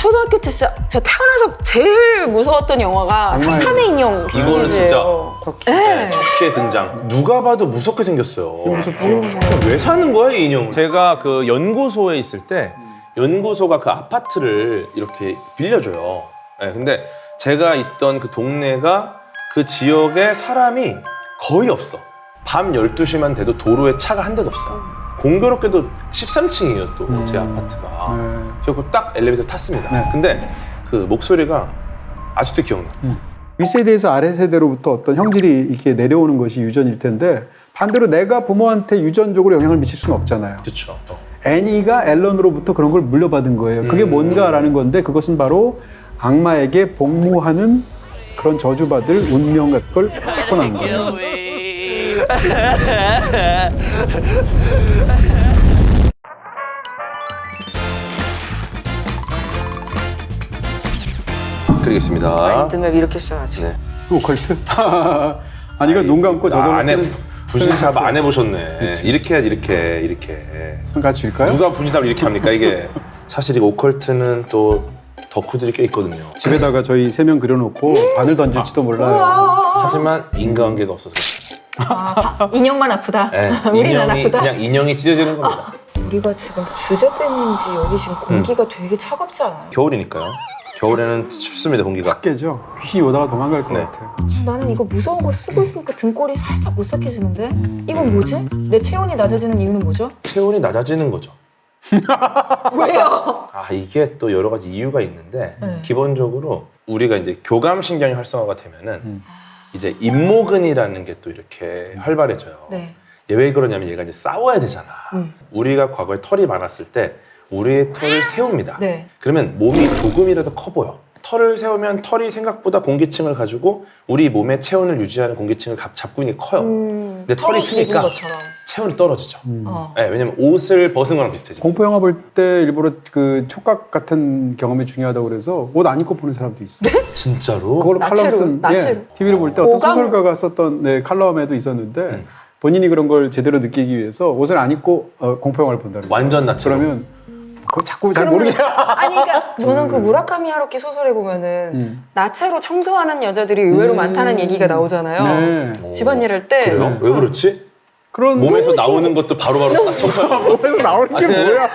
초등학교 때 진짜 제가 태어나서 제일 무서웠던 영화가 정말. 사탄의 인형 이거는 시리즈예요. 진짜 네. 터키의 등장. 누가 봐도 무섭게 생겼어요. 무섭죠. 왜 사는 거야 이 인형을? 제가 그 연구소에 있을 때 연구소가 그 아파트를 이렇게 빌려줘요. 네, 근데 제가 있던 그 동네가 그 지역에 사람이 거의 없어. 밤 12시만 돼도 도로에 차가 한 대도 없어요. 공교롭게도 13층이에요 또 제 아파트가. 그래서 딱 엘리베이터 탔습니다. 네. 근데 그 목소리가 아직도 기억나. 윗세대에서 아래세대로부터 어떤 형질이 이렇게 내려오는 것이 유전일 텐데 반대로 내가 부모한테 유전적으로 영향을 미칠 수는 없잖아요. 그렇죠. 애니가 앨런으로부터 그런 걸 물려받은 거예요. 그게 뭔가라는 건데 그것은 바로 악마에게 복무하는 그런 저주받을 운명 같은 걸 타고난 거예요. 드리겠습니다. 마인드맵 이렇게 써야지. 네. 오컬트? 아니 이거 눈 감고 저절로 안 해, 쓰는 분신삽 안 해보셨네. 그치. 이렇게 해야지 이렇게. 손 같이 줄까요? 누가 분신삽을 이렇게 합니까 이게? 사실 이거 오컬트는 또 덕후들이 꽤 있거든요. 집에다가 저희 3명 그려놓고 바늘 던질지도 몰라요. 하지만 인과관계가 없어서 그렇죠. 인형만 아프다. 네, 우리는 인형이 아프다. 그냥 인형이 찢어지는 겁니다. 우리가 지금 주제 때문인지 여기 지금 공기가 되게 차갑지 않아요? 겨울이니까요. 겨울에는 춥습니다 공기가. 확 깨져. 귀신이 오다가 도망갈 것 네. 같아요. 나는 이거 무서운 거 쓰고 있으니까 등골이 살짝 오싹해지는데? 이건 뭐지? 내 체온이 낮아지는 이유는 뭐죠? 체온이 낮아지는 거죠. 왜요? 아 이게 또 여러 가지 이유가 있는데 네. 기본적으로 우리가 이제 교감신경이 활성화가 되면은 이제 잇모근이라는 게 또 이렇게 활발해져요. 네. 얘 왜 그러냐면 얘가 이제 싸워야 되잖아. 우리가 과거에 털이 많았을 때 우리의 털을 세웁니다. 네. 그러면 몸이 조금이라도 커 보여. 털을 세우면 털이 생각보다 공기층을 가지고 우리 몸의 체온을 유지하는 공기층을 잡고 있는 게 커요. 근데 털이 입은 쓰니까 것처럼. 체온이 떨어지죠. 어. 네, 왜냐면 옷을 벗은 거랑 비슷해지. 공포 영화 볼 때 일부러 그 촉각 같은 경험이 중요하다고 그래서 옷 안 입고 보는 사람도 있어요. 진짜로? 그걸로 칼럼 나체로, 쓴 나체로. TV를 볼 때 어떤 오감- 소설가가 썼던 칼럼에도 있었는데 본인이 그런 걸 제대로 느끼기 위해서 옷을 안 입고 공포 영화를 본다는 거예요. 완전 나체로. 그러면 그거 자꾸 잘 그러면- 모르게 아니 그러니까 저는 그 무라카미 하루키 소설에 보면은 나체로 청소하는 여자들이 의외로 많다는 얘기가 나오잖아요. 네. 집안일 할 때. 그래요? 왜 그렇지? 그런 몸에서 나오는 것도 바로바로 딱 청소하고. 몸에서 나오는 게 아, 네. 뭐야?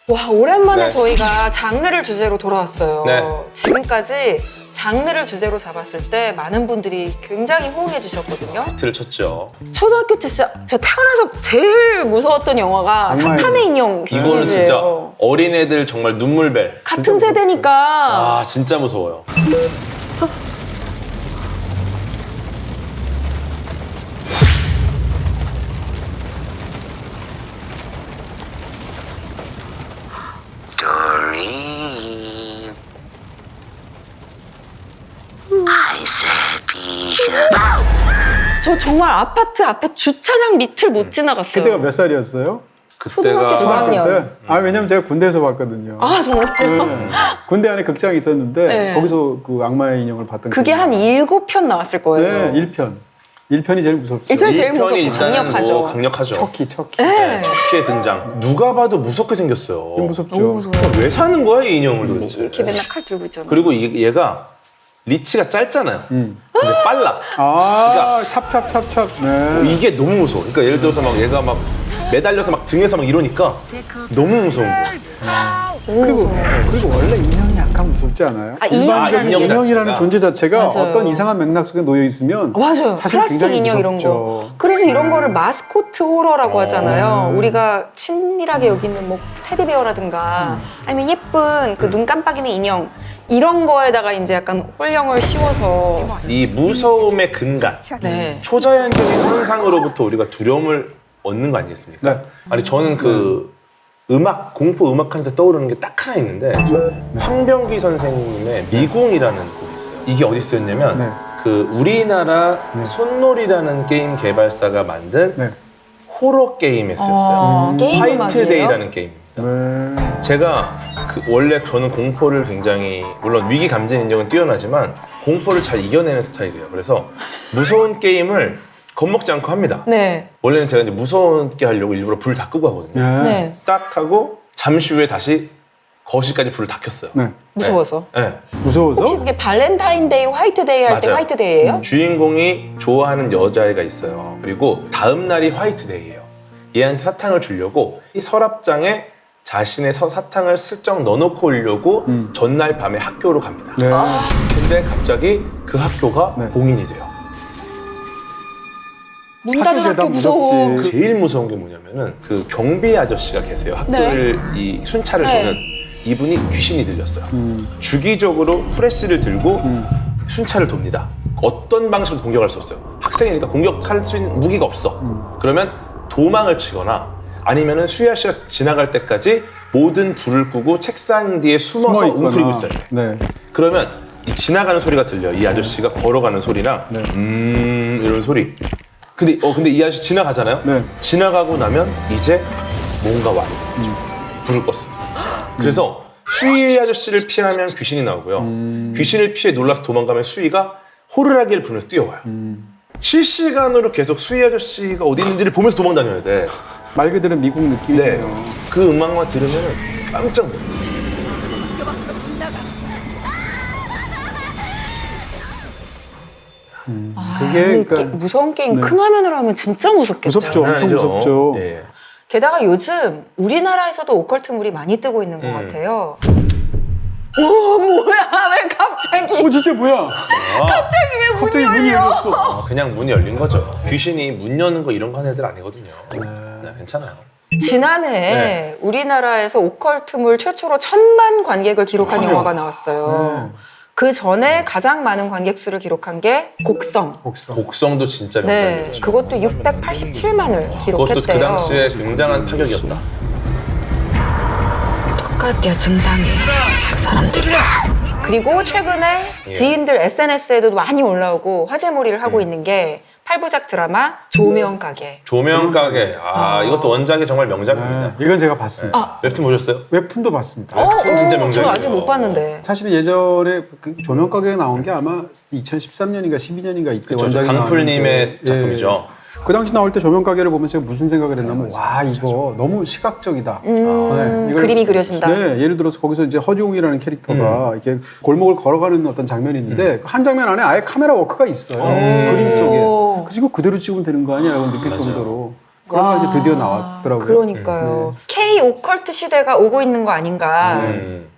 와 오랜만에 네. 저희가 장르를 주제로 돌아왔어요. 네. 지금까지 장르를 주제로 잡았을 때 많은 분들이 굉장히 호응해 주셨거든요. 히트를 쳤죠. 초등학교 때 진짜 제가 태어나서 제일 무서웠던 영화가 정말. 사탄의 인형 이거는 진짜 시리즈예요. 어린애들 정말 눈물벨. 같은 세대니까 아 진짜 무서워요. Doreen. I said be good. 저 정말 아파트 앞에 주차장 밑을 못 지나갔어요. 그때가 몇 살이었어요? 초등학교 그때가 저학년. 그때? 아 왜냐면 제가 군대에서 봤거든요. 아 정말 네. 군대 안에 극장이 있었는데 네. 거기서 그 악마의 인형을 봤던 그게 한 기억이 7편 나왔을 거예요. 나요. 네, 1편. 1편이 제일 무섭죠. 1편이 제일 1편이 무섭고 일단은 강력하죠. 뭐 강력하죠. 척키. 네. 터키의 등장. 누가 봐도 무섭게 생겼어요. 무섭죠. 너무 무서워요. 왜 사는 거야 이 인형을 도대체? 이렇게 맨날 칼 들고 있잖아. 그리고 얘가 리치가 짧잖아요. 근데 빨라. 아, 찹찹찹찹. 네. 이게 너무 무서워. 그러니까 예를 들어서 막 얘가 막 매달려서 막 등에서 막 이러니까 너무 무서운 거야. 그리고 원래 인형이 약간 무섭지 않아요? 아, 일반적인 인형 인형이라는 자체가. 존재 자체가 맞아요. 어떤 이상한 맥락 속에 놓여 있으면 맞아요. 사실 플라스틱 굉장히 인형 이런 무섭죠. 거. 그래서 이런 거를 마스코트 호러라고 하잖아요. 우리가 친밀하게 여기는 뭐 테디베어라든가 아니면 예쁜 그 눈 깜빡이는 인형 이런 거에다가 이제 약간 홀령을 씌워서 이 무서움의 근간, 네. 초자연적인 현상으로부터 우리가 두려움을 얻는 거 아니겠습니까? 네. 아니 저는 그 음악, 공포 음악 하니까 떠오르는 게 딱 하나 있는데 황병기 선생님의 미궁이라는 곡이 있어요. 이게 어디 쓰였냐면 네. 그 우리나라 손놀이라는 게임 개발사가 만든 네. 호러 게임에 쓰였어요. 게임 화이트 음악이에요? 데이라는 게임입니다. 네. 제가 원래 저는 공포를 굉장히 물론 위기 감지 능력은 뛰어나지만 공포를 잘 이겨내는 스타일이에요. 그래서 무서운 게임을 겁먹지 않고 합니다. 네. 원래는 제가 이제 무서운게 하려고 일부러 불 다 끄고 하거든요. 네. 네. 딱 하고 잠시 후에 다시 거실까지 불을 다 켰어요. 네. 무서워서. 네. 무서워서? 혹시 그게 발렌타인데이, 화이트데이 할 때 맞아요. 화이트데이예요? 주인공이 좋아하는 여자애가 있어요. 그리고 다음 날이 화이트데이예요. 얘한테 사탕을 주려고 이 서랍장에 자신의 사탕을 슬쩍 넣어놓고 오려고 전날 밤에 학교로 갑니다. 네. 근데 갑자기 그 학교가 네. 봉인이 돼요. 문 닫은 하게 되다 학교 무서워. 무섭지. 제일 무서운 게 뭐냐면은 그 경비 아저씨가 계세요. 학교를 이 순찰을 네. 도는 이분이 귀신이 들렸어요. 주기적으로 후레쉬를 들고 순찰을 돕니다. 어떤 방식으로 공격할 수 없어요. 학생이니까 공격할 수 있는 무기가 없어. 그러면 도망을 치거나 아니면은 수희 아씨가 지나갈 때까지 모든 불을 끄고 책상 뒤에 숨어서 있거나. 웅크리고 있어요. 네. 그러면 이 지나가는 소리가 들려요. 이 아저씨가 걸어가는 소리랑 네. 이런 소리. 근데 이 아저씨 지나가잖아요. 네. 지나가고 나면 이제 뭔가 와요. 불을 껐어요. 그래서 수희 아저씨를 피하면 귀신이 나오고요. 귀신을 피해 놀라서 도망가면 수희가 호루라기를 불면서 뛰어와요. 실시간으로 계속 수희 아저씨가 어디 있는지를 보면서 도망 다녀야 돼. 말 그대로 미국 네. 느낌이에요. 그 음악만 들으면 깜짝 놀라요. 그게 근데 그러니까 무서운 게임 네. 큰 화면으로 하면 진짜 무섭겠죠. 무섭죠. 엄청 장난 아니죠. 무섭죠. 예. 게다가 요즘 우리나라에서도 오컬트물이 많이 뜨고 있는 것 같아요. 오 뭐야 왜 갑자기 진짜 뭐야? 갑자기 왜 갑자기 문이 문이 열려? 열렸어. 그냥 문이 열린 거죠. 귀신이 문 여는 거 이런 거 하는 애들 아니거든요. 네, 괜찮아요. 지난해 네. 우리나라에서 오컬트물 최초로 1,000만 관객을 기록한 아유. 영화가 나왔어요. 네. 그 전에 가장 많은 관객 수를 기록한 게 곡성. 곡성. 곡성도 진짜 네, 명작이었죠. 그것도 687만을 그것도 그 기록했대요. 당시에 굉장한 타격이었다. 똑같아요 증상이 사람들이 그리고 최근에 예. 지인들 SNS에도 많이 올라오고 화제몰이를 하고 있는 게 8부작 드라마 조명 가게. 조명 가게. 이것도 원작이 정말 명작입니다. 네, 이건 제가 봤습니다. 웹툰 보셨어요? 웹툰도 봤습니다. 웹툰 진짜 명작이에요. 저 아직 못 봤는데. 사실 예전에 그 조명 가게에 나온 게 아마 2013년인가 12년인가 이때 그렇죠. 원작이 강풀님의 나왔는데, 작품이죠. 예. 그 당시 나올 때 조명 가게를 보면 제가 무슨 생각을 했냐면 와 이거 너무 시각적이다. 네, 이걸- 그림이 그려진다. 네, 예를 들어서 거기서 이제 허지웅이라는 캐릭터가 이렇게 골목을 걸어가는 어떤 장면이 있는데 한 장면 안에 아예 카메라 워크가 있어요. 그림 속에. 그래서 이거 그대로 찍으면 되는 거 아니야? 라고 느낄 맞아요. 정도로. 그러면 이제 드디어 나왔더라고요. 그러니까요. K 오컬트 시대가 오고 있는 거 아닌가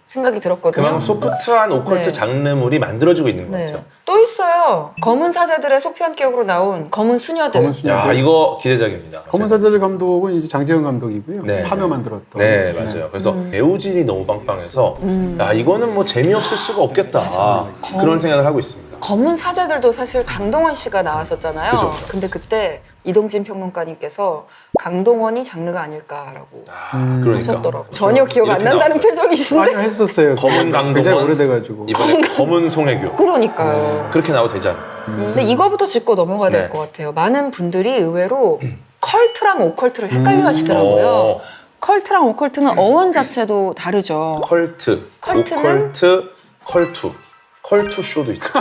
생각이 들었거든요. 그만큼 소프트한 오컬트 네. 장르물이 만들어지고 있는 것 네. 같아요. 또 있어요. 검은 사제들의 소편격으로 나온 검은 수녀들. 검은 수녀. 야, 이거 기대작입니다. 검은 사제들 감독은 이제 장재현 감독이고요. 네. 파묘 만들었던. 네, 맞아요. 그래서 배우진이 너무 빵빵해서 야, 이거는 뭐 재미없을 수가 없겠다. 그런 생각을 하고 있습니다. 검은 사제들도 사실 강동원 씨가 나왔었잖아요. 그죠, 그죠. 근데 그때 이동진 평론가님께서 강동원이 장르가 아닐까라고 그러니까 하셨더라고요. 전혀 기억 안 이렇게 난다는 나왔어요. 표정이신데? 아니요, 했었어요. 검은 강동원. 굉장히 오래돼가지고. 이번에 검은 송혜교. 그러니까요. 그렇게 나와도 되지 않나. 근데 이거부터 짚고 넘어가야 될 네. 것 같아요. 많은 분들이 의외로 컬트랑 오컬트를 헷갈려 하시더라고요. 어, 컬트랑 오컬트는 어원 자체도 다르죠. 컬트, 컬트는? 오컬트, 컬투. 컬투 쇼도 있죠.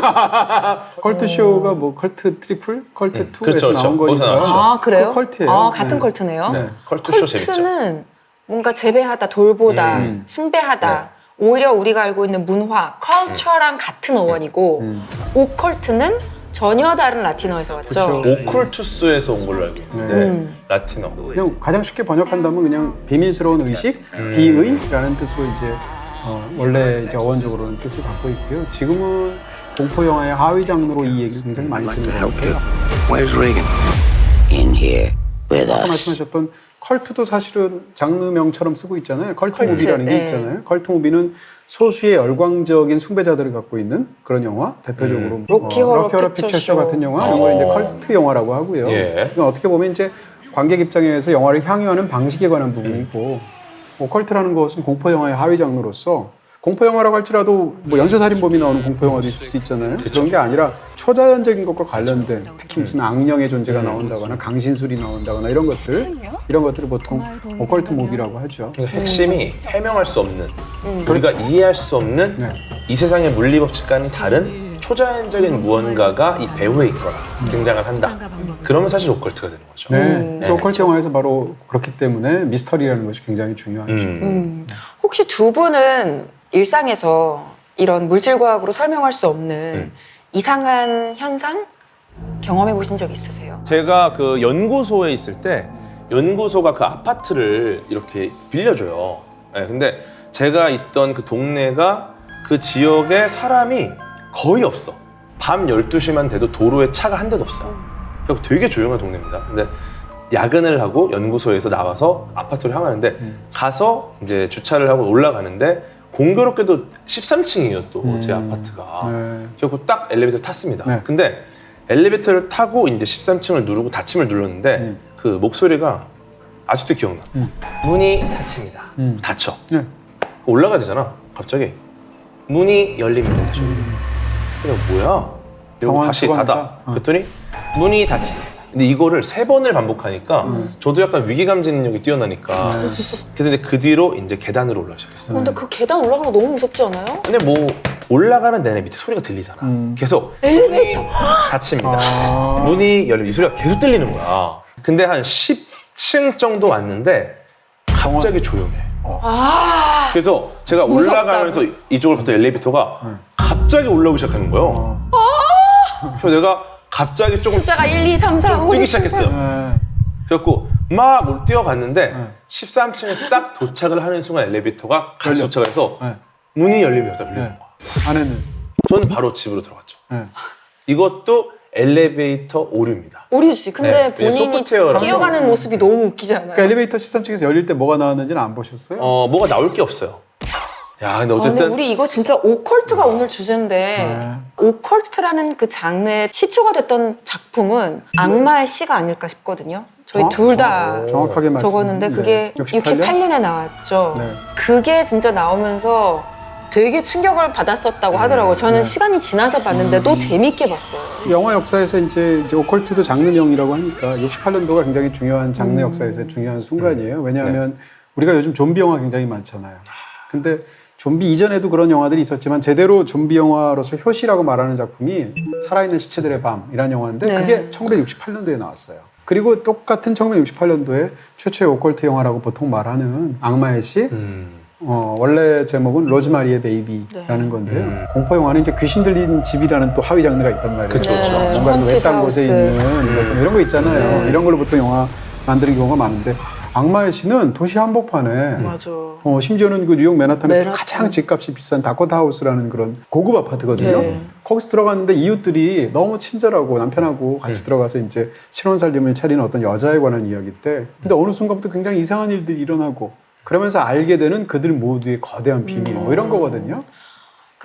컬트 쇼가 뭐 컬트 트리플, 컬트 2에서 그렇죠, 나온 그렇죠. 거기서 거니까. 나왔죠. 아 그래요? 그 컬트예요. 아 같은 네. 컬트네요. 네, 컬투 쇼 재밌죠. 컬트는 뭔가 재배하다, 돌보다, 숭배하다. 오히려 우리가 알고 있는 문화, 컬처랑 같은 어원이고 오컬트는 전혀 다른 라틴어에서 왔죠. 그쵸. 오컬투스에서 온 걸로 알고 있는데 라틴어. 그냥 가장 쉽게 번역한다면 그냥 비밀스러운 의식, 비의라는 뜻으로 이제 원래 이제 어원적으로는 뜻을 갖고 있고요. 지금은 공포 영화의 하위 장르로 이 얘기를 굉장히 많이 쓰는 것 같아요. Where's Regan? In here with 아까 us. 말씀하셨던 컬트도 사실은 장르명처럼 쓰고 있잖아요. 컬트 컬트, 무비라는 게 네. 있잖아요. 컬트 무비는 소수의 열광적인 숭배자들을 갖고 있는 그런 영화, 대표적으로 로키 호러 피처쇼 피처쇼. 같은 영화, 이걸 이제 컬트 영화라고 하고요. 예. 그러니까 어떻게 보면 이제 관객 입장에서 영화를 향유하는 방식에 관한 부분이고, 오컬트라는 것은 공포 영화의 하위 장르로서 공포 영화라고 할지라도 뭐 연쇄살인범이 나오는 공포 영화도 있을 수 있잖아요. 그런 게 아니라 초자연적인 것과 관련된 특히 무슨 악령의 존재가 나온다거나 강신술이 나온다거나 이런 것들을 보통 오컬트 무비라고 하죠. 그러니까 핵심이 해명할 수 없는 우리가 이해할 수 없는 네. 이 세상의 물리 법칙과는 다른 초자연적인 무언가가 이 배우에 있거나 등장을 한다. 그러면 사실 오컬트가 되는 거죠. 네. 그래서 네. 오컬트 영화에서 바로 그렇기 때문에 미스터리라는 것이 굉장히 중요하죠. 혹시 두 분은 일상에서 이런 물질과학으로 설명할 수 없는 이상한 현상 경험해 보신 적 있으세요? 제가 그 연구소에 있을 때 연구소가 그 아파트를 이렇게 빌려줘요. 네, 근데 제가 있던 그 동네가 그 지역에 사람이 거의 없어. 밤 12시만 돼도 도로에 차가 한 대도 없어요. 그리고 되게 조용한 동네입니다. 근데 야근을 하고 연구소에서 나와서 아파트로 향하는데 가서 이제 주차를 하고 올라가는데 공교롭게도 13층이에요, 또 제 아파트가. 네. 그래서 딱 엘리베이터를 탔습니다. 네. 근데 엘리베이터를 타고 이제 13층을 누르고 닫힘을 눌렀는데 그 목소리가 아직도 기억나. 문이 닫힙니다. 닫혀. 네. 올라가야 되잖아. 갑자기 문이 열립니다. 다시. 그래 뭐야? 이러고 상황 다시 초반이다? 닫아. 그랬더니 문이 닫힙니다. 근데 이거를 3번을 반복하니까 저도 약간 위기감지 능력이 뛰어나니까 그래서 이제 그 뒤로 이제 계단으로 올라가기 시작했어요. 근데 그 계단 올라가는 거 너무 무섭지 않아요? 근데 뭐 올라가는 내내 밑에 소리가 들리잖아. 계속 문이 닫힙니다. 문이 열리면 이 소리가 계속 들리는 거야. 근데 한 10층 정도 왔는데 갑자기 조용해. 그래서 제가 무섭다. 올라가면서 이쪽을 봤더니 엘리베이터가 갑자기 올라오기 시작하는 거예요. 그래서 내가 갑자기 조금 숫자가 1, 2, 3, 4, 좀 5, 뛰기 6, 시작했어요. 네. 그래갖고 막 뛰어갔는데 13층에 딱 도착을 하는 순간 엘리베이터가 같이 열려. 도착을 해서 네. 문이 열리면 열리는 네. 거야. 안에는. 저는 바로 집으로 들어갔죠. 네. 이것도 엘리베이터 오류입니다. 오류지. 근데 네, 본인이 소프트웨어라서. 뛰어가는 모습이 너무 웃기잖아요. 그러니까 엘리베이터 13층에서 열릴 때 뭐가 나왔는지는 안 보셨어요? 뭐가 나올 게 없어요. 야, 근데 근데 어쨌든 우리 이거 진짜 오컬트가 오늘 주제인데 네. 오컬트라는 그 장르의 시초가 됐던 작품은 악마의 씨가 아닐까 싶거든요. 저희 둘 다 정확하게 말씀. 적었는데 그게 68년에 나왔죠. 네. 그게 진짜 나오면서 되게 충격을 받았었다고 하더라고요. 저는 네. 시간이 지나서 봤는데도 재밌게 봤어요. 영화 역사에서 이제 오컬트도 장르명이라고 하니까 68년도가 굉장히 중요한 장르 역사에서 중요한 순간이에요. 왜냐하면 우리가 요즘 좀비 영화 굉장히 많잖아요. 근데 좀비 이전에도 그런 영화들이 있었지만 제대로 좀비 영화로서 효시라고 말하는 작품이 살아있는 시체들의 밤이라는 영화인데 네. 그게 1968년도에 나왔어요. 그리고 똑같은 1968년도에 최초의 오컬트 영화라고 보통 말하는 악마의 씨 원래 제목은 로즈마리의 베이비라는 건데요. 공포 영화는 이제 귀신 들린 집이라는 또 하위 장르가 있단 말이에요. 그쵸, 그쵸. 네. 뭔가 그 외딴 곳에 헌티드 있는 이런 거 있잖아요. 네. 이런 걸로 보통 영화 만드는 경우가 많은데 악마의 씨는 도시 한복판에 맞아. 심지어는 그 뉴욕 맨하탄에서 맨하탄. 가장 집값이 비싼 다코타 하우스라는 그런 고급 아파트거든요. 네. 거기서 들어갔는데 이웃들이 너무 친절하고 남편하고 같이 들어가서 이제 신혼 살림을 차리는 어떤 여자에 관한 이야기인데 근데 어느 순간부터 굉장히 이상한 일들이 일어나고 그러면서 알게 되는 그들 모두의 거대한 비밀 뭐 이런 거거든요.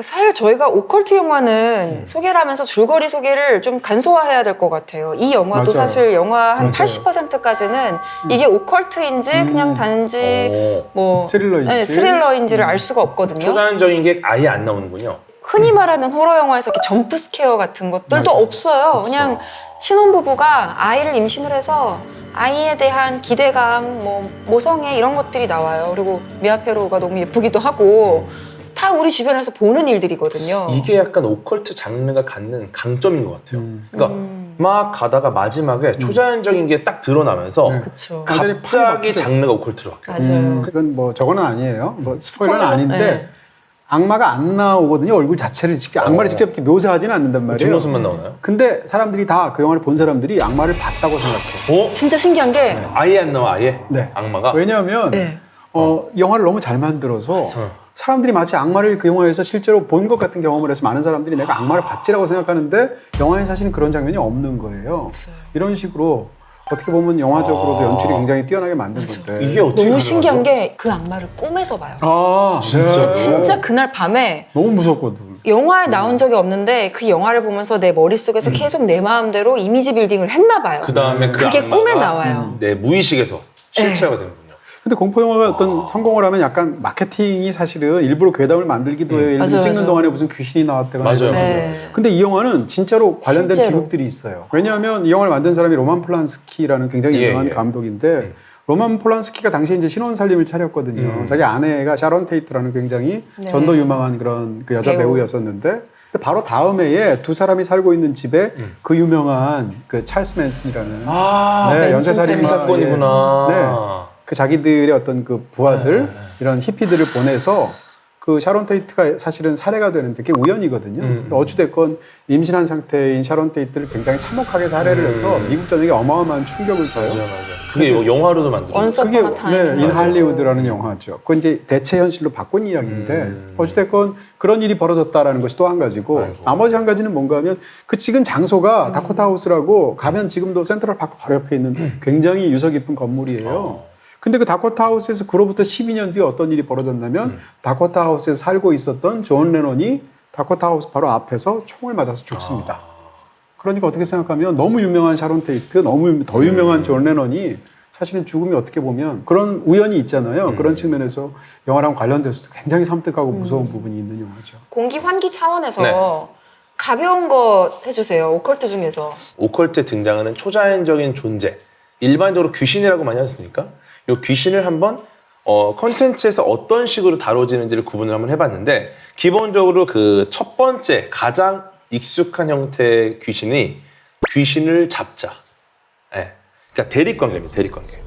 사실 저희가 오컬트 영화는 소개를 하면서 줄거리 소개를 좀 간소화해야 될 것 같아요. 이 영화도 맞아요. 사실 영화 한 맞아요. 80%까지는 이게 오컬트인지 그냥 단지 뭐 스릴러인지. 네, 스릴러인지를 알 수가 없거든요. 초자연적인 게 아예 안 나오는군요. 흔히 말하는 호러 영화에서 이렇게 점프 스퀘어 같은 것들도 맞아요. 없어요. 그냥 신혼부부가 아이를 임신을 해서 아이에 대한 기대감, 뭐 모성애 이런 것들이 나와요. 그리고 미아페로가 너무 예쁘기도 하고 다 우리 주변에서 보는 일들이거든요. 이게 약간 오컬트 장르가 갖는 강점인 것 같아요. 그러니까 막 가다가 마지막에 초자연적인 게 딱 드러나면서 네. 그렇죠. 완전히 판이 갑자기 바뀌죠. 장르가 오컬트로 바뀌어요. 맞아요. 그건 뭐 저거는 아니에요. 뭐 스포일러는 스포일러? 아닌데 네. 악마가 안 나오거든요. 얼굴 자체를 직접 악마를 직접 이렇게 묘사하지는 않는단 말이에요. 뒷모습만 나오나요? 근데 사람들이 다 그 영화를 본 사람들이 악마를 봤다고 생각해요. 진짜 신기한 게 아예 안 나와, 아예? 네. 악마가? 왜냐하면 네. 영화를 너무 잘 만들어서 사람들이 마치 악마를 그 영화에서 실제로 본 것 같은 경험을 해서 많은 사람들이 내가 악마를 봤지라고 생각하는데 영화에 사실은 그런 장면이 없는 거예요. 없어요. 이런 식으로 어떻게 보면 영화적으로도 연출이 굉장히 뛰어나게 만든 건데. 이게 어떻게 너무 가능하죠? 신기한 게 그 악마를 꿈에서 봐요. 아, 진짜요? 진짜 그날 밤에 너무 무섭거든. 영화에 나온 적이 없는데 그 영화를 보면서 내 머릿속에서 계속 내 마음대로 이미지 빌딩을 했나 봐요. 그 다음에 그 그게 악마가 꿈에 나와요. 내 무의식에서 실체가 되는군요. 근데 공포 영화가 어떤 성공을 하면 약간 마케팅이 사실은 일부러 괴담을 만들기도 해요. 예를 들면 맞아요, 찍는 맞아요. 동안에 무슨 귀신이 나왔다거나. 맞아요. 이런 네. 식으로. 근데 이 영화는 진짜로 관련된 실제로. 기록들이 있어요. 왜냐하면 이 영화를 만든 사람이 로만 폴란스키라는 굉장히 예, 유명한 예. 감독인데 로만 폴란스키가 당시에 이제 신혼 살림을 차렸거든요. 자기 아내가 샤론 테이트라는 굉장히 네. 전도 유망한 그런 그 여자 배우. 배우였었는데 근데 바로 다음 해에 두 사람이 살고 있는 집에 그 유명한 그 찰스 맨슨이라는 네, 연쇄살인마 그 사건이구나. 네, 그 자기들의 어떤 그 부하들 이런 히피들을 보내서 그 샤론 테이트가 사실은 살해가 되는데 그게 우연이거든요. 어찌됐건 임신한 상태인 샤론 테이트를 굉장히 참혹하게 살해를 해서 미국 전역에 어마어마한 충격을 줘요. 맞아. 그게 뭐 영화로도 만들었어요. 언서 그게 퍼나 타임. 네, 인 할리우드라는 영화죠. 그건 이제 대체 현실로 바꾼 이야기인데 어찌됐건 그런 일이 벌어졌다라는 것이 또 한 가지고 아이고. 나머지 한 가지는 뭔가 하면 그 찍은 장소가 다코타 하우스라고 가면 지금도 센트럴 파크 바로 옆에 있는 굉장히 유서 깊은 건물이에요. 근데 그 다코타 하우스에서 그로부터 12년 뒤에 어떤 일이 벌어졌냐면 다코타 하우스에서 살고 있었던 존 레논이 다코타 하우스 바로 앞에서 총을 맞아서 죽습니다. 그러니까 어떻게 생각하면 너무 유명한 샤론 테이트, 너무 더 유명한 존 레논이 사실은 죽음이 어떻게 보면 그런 우연이 있잖아요. 그런 측면에서 영화랑 관련돼서도 굉장히 섬뜩하고 무서운 부분이 있는 영화죠. 공기 환기 차원에서 네. 가벼운 거 해주세요. 오컬트 중에서. 오컬트에 등장하는 초자연적인 존재, 일반적으로 귀신이라고 많이 하셨으니까 이 귀신을 한번 컨텐츠에서 어떤 식으로 다뤄지는지를 구분을 한번 해봤는데 기본적으로 그 첫 번째 가장 익숙한 형태의 귀신이 귀신을 잡자. 네. 그러니까 대립관계입니다. 대립관계.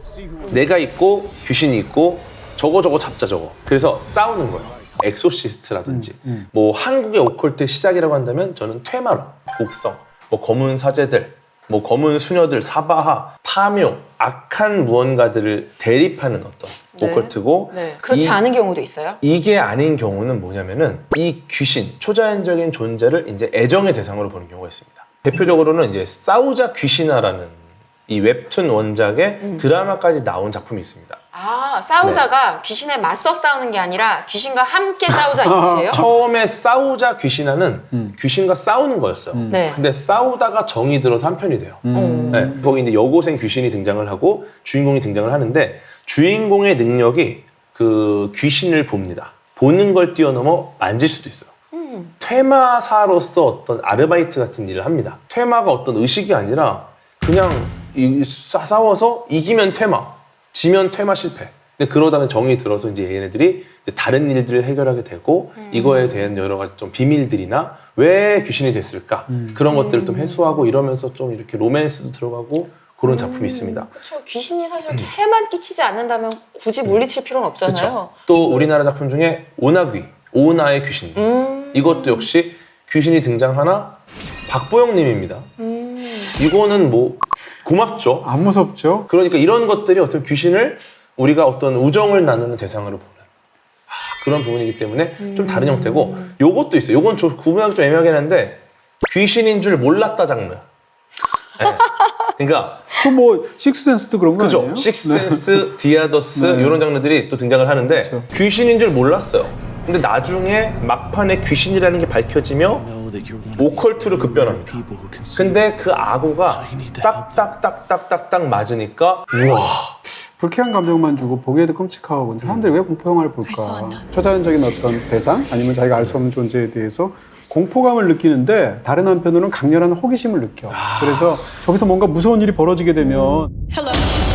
내가 있고 귀신이 있고 저거 잡자 저거. 그래서 싸우는 거예요. 엑소시스트라든지 뭐 한국의 오컬트의 시작이라고 한다면 저는 퇴마로, 곡성, 뭐 검은 사제들, 뭐 검은 수녀들, 사바하, 파묘, 악한 무언가들을 대립하는 어떤 네. 오컬트고 네. 그렇지 않은 경우도 있어요? 이게 아닌 경우는 뭐냐면은 이 귀신, 초자연적인 존재를 이제 애정의 대상으로 보는 경우가 있습니다. 대표적으로는 이제 싸우자 귀신아라는 이 웹툰 원작의 드라마까지 나온 작품이 있습니다. 아, 싸우자가 귀신에 맞서 싸우는 게 아니라 귀신과 함께 싸우자 이 뜻이에요? 처음에 싸우자 귀신아는 귀신과 싸우는 거였어요. 네. 근데 싸우다가 정이 들어서 한 편이 돼요. 네, 거기 이제 여고생 귀신이 등장을 하고 주인공이 등장을 하는데 주인공의 능력이 그 귀신을 봅니다. 보는 걸 뛰어넘어 만질 수도 있어요. 퇴마사로서 어떤 아르바이트 같은 일을 합니다. 퇴마가 어떤 의식이 아니라 그냥 싸워서 이기면 퇴마, 지면 퇴마 실패. 근데 그러다가 정이 들어서 이제 얘네들이 다른 일들을 해결하게 되고 이거에 대한 여러 가지 좀 비밀들이나 왜 귀신이 됐을까 그런 것들을 좀 해소하고 이러면서 좀 이렇게 로맨스도 들어가고 그런 작품이 있습니다. 그렇죠. 귀신이 사실 해만 끼치지 않는다면 굳이 물리칠 필요는 없잖아요. 그렇죠. 또 우리나라 작품 중에 오나귀, 오나의 귀신. 이것도 역시 귀신이 등장하나 박보영님입니다. 이거는 뭐 고맙죠. 안 무섭죠? 그러니까 이런 것들이 어떤 귀신을 우리가 어떤 우정을 나누는 대상으로 보는 그런 부분이기 때문에 좀 다른 형태고 요것도 있어요. 요건 좀 구분하기 좀 애매하긴 한데 귀신인 줄 몰랐다 장르. 네. 그러니까 그 뭐 식스센스도 그런 거 그죠? 아니에요? 식스센스, 디아더스 네. 이런 장르들이 또 등장을 하는데 그렇죠. 귀신인 줄 몰랐어요. 근데 나중에 막판에 귀신이라는 게 밝혀지며 오컬트로 급변합니다. 근데 그 아구가 딱딱딱딱딱딱 맞으니까 우와. 불쾌한 감정만 주고 보기에도 끔찍하고 근데 사람들이 왜 공포 영화를 볼까? 초자연적인 어떤 대상 아니면 자기가 알 수 없는 존재에 대해서 공포감을 느끼는데 다른 한편으로는 강렬한 호기심을 느껴. 그래서 저기서 뭔가 무서운 일이 벌어지게 되면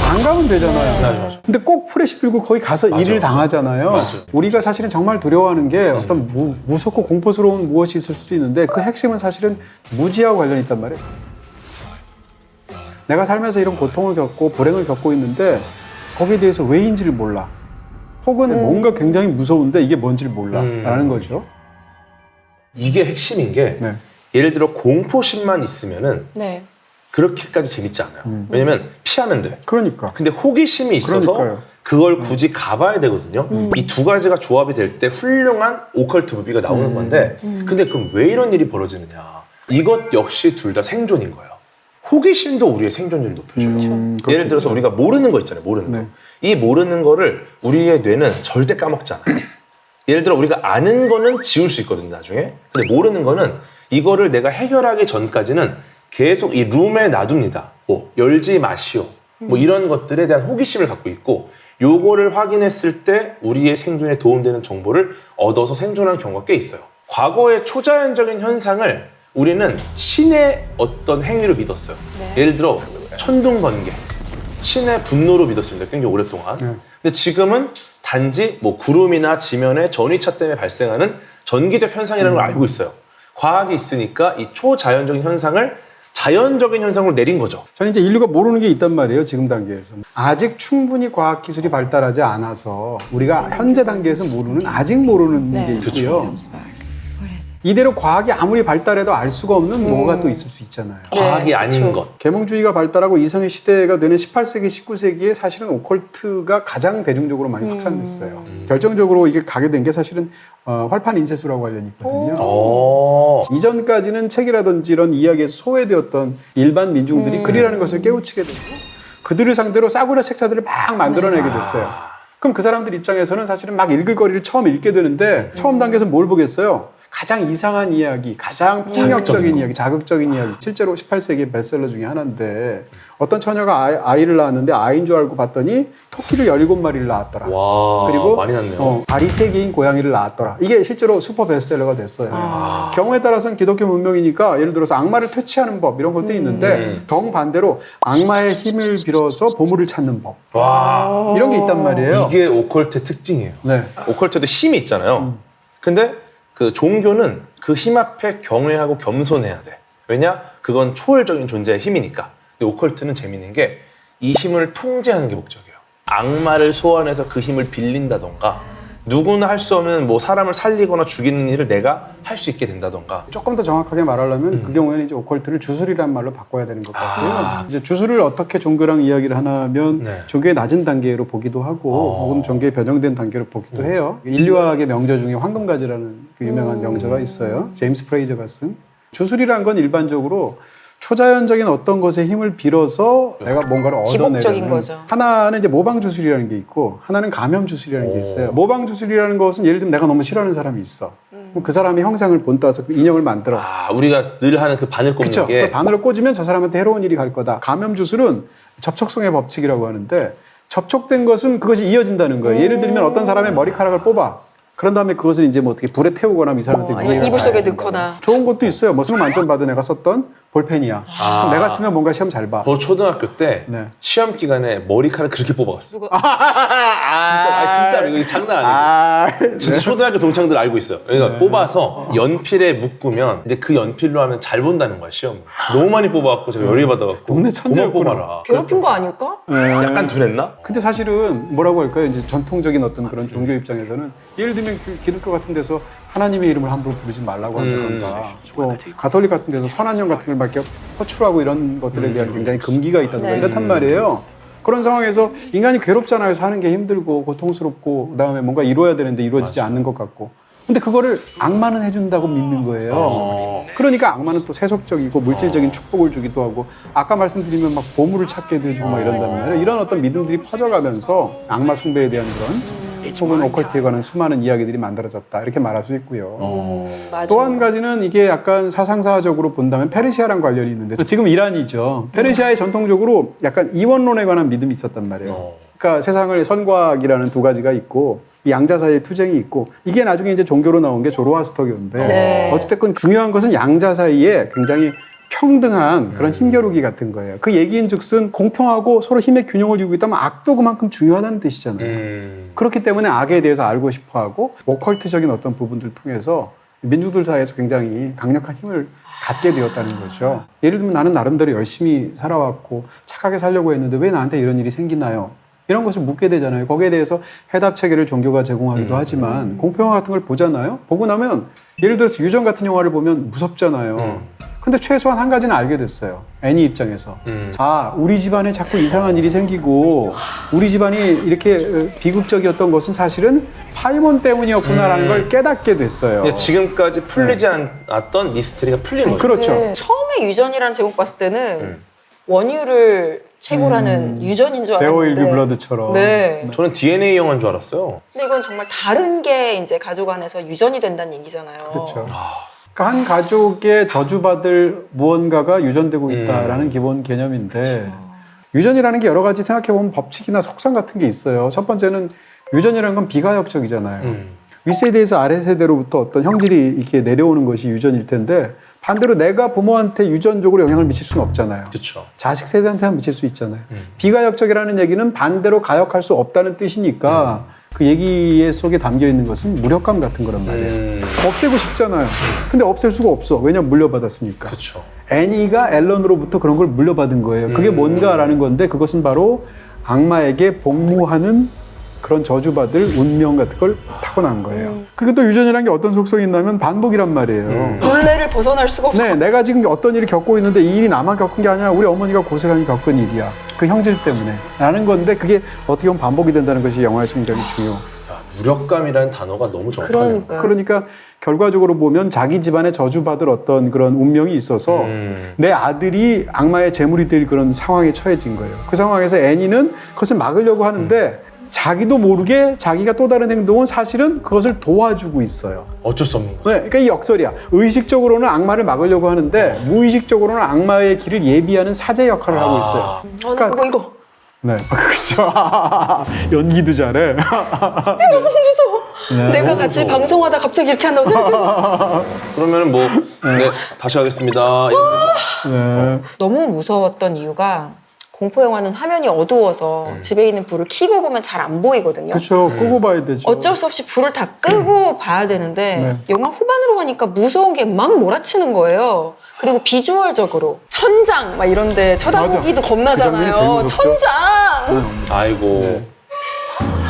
안 가면 되잖아요. 맞아. 근데 꼭 프레시 들고 거기 가서 일을 당하잖아요. 맞아. 우리가 사실은 정말 두려워하는 게 어떤 무섭고 공포스러운 무엇이 있을 수도 있는데 그 핵심은 사실은 무지하고 관련이 있단 말이에요. 내가 살면서 이런 고통을 겪고 불행을 겪고 있는데 거기에 대해서 왜인지를 몰라. 혹은 뭔가 굉장히 무서운데 이게 뭔지를 몰라. 라는 거죠. 이게 핵심인 게 네. 예를 들어 공포심만 있으면은 네. 그렇게까지 재밌지 않아요. 왜냐면 피하면 돼. 그러니까. 근데 호기심이 있어서 그러니까요. 그걸 굳이 가봐야 되거든요. 이 두 가지가 조합이 될 때 훌륭한 오컬트 무비가 나오는 건데 근데 그럼 왜 이런 일이 벌어지느냐. 이것 역시 둘 다 생존인 거예요. 호기심도 우리의 생존율을 높여줘요. 예를 들어서 우리가 모르는 거 있잖아요. 모르는 거. 네. 이 모르는 거를 우리의 뇌는 절대 까먹지 않아요. 예를 들어 우리가 아는 거는 지울 수 있거든요. 나중에. 근데 모르는 거는 이거를 내가 해결하기 전까지는 계속 이 룸에 놔둡니다. 뭐 열지 마시오. 뭐 이런 것들에 대한 호기심을 갖고 있고 요거를 확인했을 때 우리의 생존에 도움되는 정보를 얻어서 생존하는 경우가 꽤 있어요. 과거의 초자연적인 현상을 우리는 신의 어떤 행위로 믿었어요. 네. 예를 들어 천둥번개, 신의 분노로 믿었습니다. 굉장히 오랫동안. 근데 지금은 단지 뭐 구름이나 지면의 전위차 때문에 발생하는 전기적 현상이라는 걸 알고 있어요. 과학이 있으니까 이 초자연적인 현상을 자연적인 현상으로 내린 거죠. 저는 이제 인류가 모르는 게 있단 말이에요. 지금 단계에서. 아직 충분히 과학 기술이 발달하지 않아서 우리가 현재 단계에서 모르는 아직 모르는 게 있고요. 이대로 과학이 아무리 발달해도 알 수가 없는 뭐가 또 있을 수 있잖아요. 과학이 아닌 것. 계몽주의가 발달하고 이성의 시대가 되는 18세기, 19세기에 사실은 오컬트가 가장 대중적으로 많이 확산됐어요. 결정적으로 이게 가게 된 게 사실은 활판 인쇄술하고 관련이 있거든요. 이전까지는 책이라든지 이런 이야기에서 소외되었던 일반 민중들이 글이라는 것을 깨우치게 되고 그들을 상대로 싸구려 책자들을 막 만들어내게 됐어요. 그럼 그 사람들 입장에서는 사실은 막 읽을 거리를 처음 읽게 되는데 처음 단계에서 뭘 보겠어요? 가장 이상한 이야기, 가장 폭력적인 이야기, 자극적인 이야기. 실제로 18세기 베스트셀러 중에 하나인데 어떤 처녀가 아이를 낳았는데 아이인 줄 알고 봤더니 토끼를 17마리를 낳았더라. 와, 그리고 많이 났네요. 알이 3개인 고양이를 낳았더라. 이게 실제로 슈퍼 베스트셀러가 됐어요. 경우에 따라서는 기독교 문명이니까 예를 들어서 악마를 퇴치하는 법 이런 것도 있는데 정반대로 악마의 힘을 빌어서 보물을 찾는 법. 와, 이런 게 있단 말이에요. 이게 오컬트의 특징이에요. 네. 오컬트도 힘이 있잖아요. 근데 그 종교는 그 힘 앞에 경외하고 겸손해야 돼. 왜냐? 그건 초월적인 존재의 힘이니까. 근데 오컬트는 재밌는 게 이 힘을 통제하는 게 목적이에요. 악마를 소환해서 그 힘을 빌린다던가 누구나 할 수 없는 뭐 사람을 살리거나 죽이는 일을 내가 할 수 있게 된다던가. 조금 더 정확하게 말하려면 그 경우에는 이제 오컬트를 주술이란 말로 바꿔야 되는 것 같고요. 이제 주술을 어떻게 종교랑 이야기를 하냐면 네. 종교의 낮은 단계로 보기도 하고 혹은 종교의 변형된 단계로 보기도 해요. 인류학의 명저 중에 황금가지라는 그 유명한 명저가 있어요. 제임스 프레이저가 쓴. 주술이란 건 일반적으로 초자연적인 어떤 것에 힘을 빌어서 내가 뭔가를 기복적인 얻어내는 거죠. 하나는 이제 모방 주술이라는 게 있고 하나는 감염 주술이라는 게 있어요. 모방 주술이라는 것은 예를 들면 내가 너무 싫어하는 사람이 있어. 그럼 그 사람의 형상을 본따서 그 인형을 만들어. 우리가 늘 하는 그 바늘 꼽는 그렇죠. 게 바늘을 꽂으면 저 사람한테 해로운 일이 갈 거다. 감염 주술은 접촉성의 법칙이라고 하는데 접촉된 것은 그것이 이어진다는 거예요. 예를 들면 어떤 사람의 머리카락을 뽑아. 그런 다음에 그것을 이제 뭐 어떻게 불에 태우거나 이 사람한테 아니면 위해가 이불 속에 가야 넣거나. 좋은 것도 있어요. 뭐 수능 만점 받은 애가 썼던 볼펜이야. 그럼 내가 쓰면 뭔가 시험 잘 봐. 저 초등학교 때 네. 시험 기간에 머리카락 그렇게 뽑아갔어. 누가- 진짜로 이거 장난 아니고. 진짜 초등학교 동창들 알고 있어요. 그러니까 뽑아서 연필에 묶으면 이제 그 연필로 하면 잘 본다는 거야 시험. 너무 많이 뽑아갖고 제가 열이 받아갖고. 동네 천재였구나. 그만 뽑아라. 괴롭힌 거 아닐까? 약간 둔했나? 근데 사실은 뭐라고 할까요? 이제 전통적인 어떤 그런 종교 입장에서는 예를 들면 그 기독교 같은 데서 하나님의 이름을 함부로 부르지 말라고 한다던가 또 가톨릭 같은 데서 선한령 같은 걸 막 이렇게 호출하고 이런 것들에 대한 굉장히 금기가 있다던가 네. 이렇단 말이에요. 그런 상황에서 인간이 괴롭잖아요. 사는 게 힘들고 고통스럽고 그다음에 뭔가 이루어야 되는데 이루어지지 않는 것 같고. 근데 그거를 악마는 해준다고 믿는 거예요. 그러니까 악마는 또 세속적이고 물질적인 축복을 주기도 하고 아까 말씀드리면 막 보물을 찾게 해주고 막 이런단 말이에요. 이런 어떤 믿음들이 퍼져가면서 악마 숭배에 대한 그런 혹은 오컬트에 관한 수많은 이야기들이 만들어졌다 이렇게 말할 수 있고요. 맞아. 또 한 가지는 이게 약간 사상사적으로 본다면 페르시아랑 관련이 있는데 지금 이란이죠. 페르시아에 전통적으로 약간 이원론에 관한 믿음이 있었단 말이에요. 그러니까 세상을 선과학이라는 두 가지가 있고 이 양자 사이에 투쟁이 있고 이게 나중에 이제 종교로 나온 게 조로아스터교인데 네. 어쨌든 중요한 것은 양자 사이에 굉장히 평등한 그런 힘겨루기 같은 거예요. 그 얘기인즉슨 공평하고 서로 힘의 균형을 이루고 있다면 악도 그만큼 중요하다는 뜻이잖아요. 그렇기 때문에 악에 대해서 알고 싶어하고 오컬트적인 어떤 부분들을 통해서 민중들 사이에서 굉장히 강력한 힘을 갖게 되었다는 거죠. 예를 들면 나는 나름대로 열심히 살아왔고 착하게 살려고 했는데 왜 나한테 이런 일이 생기나요? 이런 것을 묻게 되잖아요. 거기에 대해서 해답 체계를 종교가 제공하기도 하지만 공평화 같은 걸 보잖아요. 보고 나면 예를 들어서 유전 같은 영화를 보면 무섭잖아요. 근데 최소한 한 가지는 알게 됐어요. 애니 입장에서. 아, 우리 집안에 자꾸 이상한 일이 생기고 우리 집안이 이렇게 비극적이었던 것은 사실은 파이몬 때문이었구나라는 걸 깨닫게 됐어요. 근데 지금까지 풀리지 않았던 미스테리가 풀린 거죠. 그렇죠. 네. 처음에 유전이라는 제목 봤을 때는 원유를 채굴 하는 유전인 줄 알았는데. 데오일비 블러드처럼. 네. 저는 DNA 영화인 줄 알았어요. 근데 이건 정말 다른 게 이제 가족 안에서 유전이 된다는 얘기잖아요. 그렇죠. 그러니까 한 가족에 저주받을 무언가가 유전되고 있다라는 기본 개념인데 유전이라는 게 여러 가지 생각해보면 법칙이나 속성 같은 게 있어요. 첫 번째는 유전이라는 건 비가역적이잖아요. 윗세대에서 아래세대로부터 어떤 형질이 이렇게 내려오는 것이 유전일 텐데 반대로 내가 부모한테 유전적으로 영향을 미칠 수는 없잖아요. 그렇죠. 자식 세대한테만 미칠 수 있잖아요. 비가역적이라는 얘기는 반대로 가역할 수 없다는 뜻이니까 그 얘기 속에 담겨 있는 것은 무력감 같은 거란 말이에요. 없애고 싶잖아요. 근데 없앨 수가 없어. 왜냐면 물려받았으니까. 그렇죠. 애니가 앨런으로부터 그런 걸 물려받은 거예요. 그게 뭔가라는 건데 그것은 바로 악마에게 복무하는 그런 저주받을 운명 같은 걸 타고난 거예요. 그리고 또 유전이라는 게 어떤 속성이 있냐면 반복이란 말이에요. 본래를 벗어날 수가 없어. 네, 내가 지금 어떤 일을 겪고 있는데 이 일이 나만 겪은 게 아니라 우리 어머니가 고스란히 겪은 일이야. 그 형질 때문에. 라는 건데 그게 어떻게 보면 반복이 된다는 것이 영화에서 굉장히 중요해요. 야, 무력감이라는 단어가 너무 정확하네요. 그러니까 결과적으로 보면 자기 집안에 저주받을 어떤 그런 운명이 있어서 내 아들이 악마의 제물이 될 그런 상황에 처해진 거예요. 그 상황에서 애니는 그것을 막으려고 하는데 자기도 모르게 자기가 또 다른 행동은 사실은 그것을 도와주고 있어요. 어쩔 수 없는 거죠. 네, 그러니까 이 역설이야. 의식적으로는 악마를 막으려고 하는데 무의식적으로는 악마의 길을 예비하는 사제 역할을 하고 있어요. 그러니까 이거. 네, 그렇죠. 연기도 잘해. 너무 무서워. 내가 같이 무서워. 방송하다 갑자기 이렇게 한다고 생각해봐. 그러면은 뭐, 네, 다시 하겠습니다. 네. 너무 무서웠던 이유가 공포 영화는 화면이 어두워서 집에 있는 불을 켜고 보면 잘 안 보이거든요. 그렇죠. 끄고 봐야 되죠. 어쩔 수 없이 불을 다 끄고 봐야 되는데 네. 영화 후반으로 가니까 무서운 게 막 몰아치는 거예요. 그리고 비주얼적으로 천장 막 이런데 쳐다보기도 맞아. 겁나잖아요. 그 장면이 제일 무섭죠? 천장. 아이고.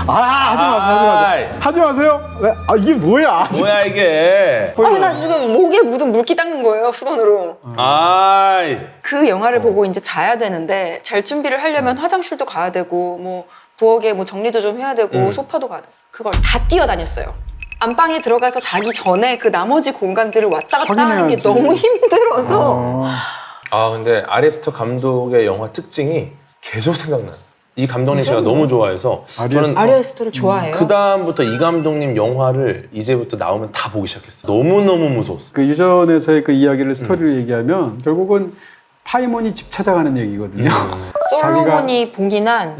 하지 마세요. 하지 마세요. 네. 이게 뭐야? 뭐야, 이게. 아니 나 지금 목에 묻은 물기 닦는 거예요 수건으로. 아이. 그 영화를 보고 이제 자야 되는데 잘 준비를 하려면 화장실도 가야 되고 뭐 부엌에 뭐 정리도 좀 해야 되고 소파도 가야 되고 그걸 다 뛰어다녔어요. 안방에 들어가서 자기 전에 그 나머지 공간들을 왔다 갔다 하는 게 확인해야지. 너무 힘들어서 아, 근데 아리스터 감독의 영화 특징이 계속 생각나요. 이 감독님 제가 너무 좋아해서 저는 아리아스터를 좋아해요. 그 다음부터 이 감독님 영화를 이제부터 나오면 다 보기 시작했어요. 너무너무 무서웠어요. 그 유전에서의 그 이야기를 스토리를 얘기하면 결국은 파이몬이 집 찾아가는 얘기거든요. 솔로몬이 봉인한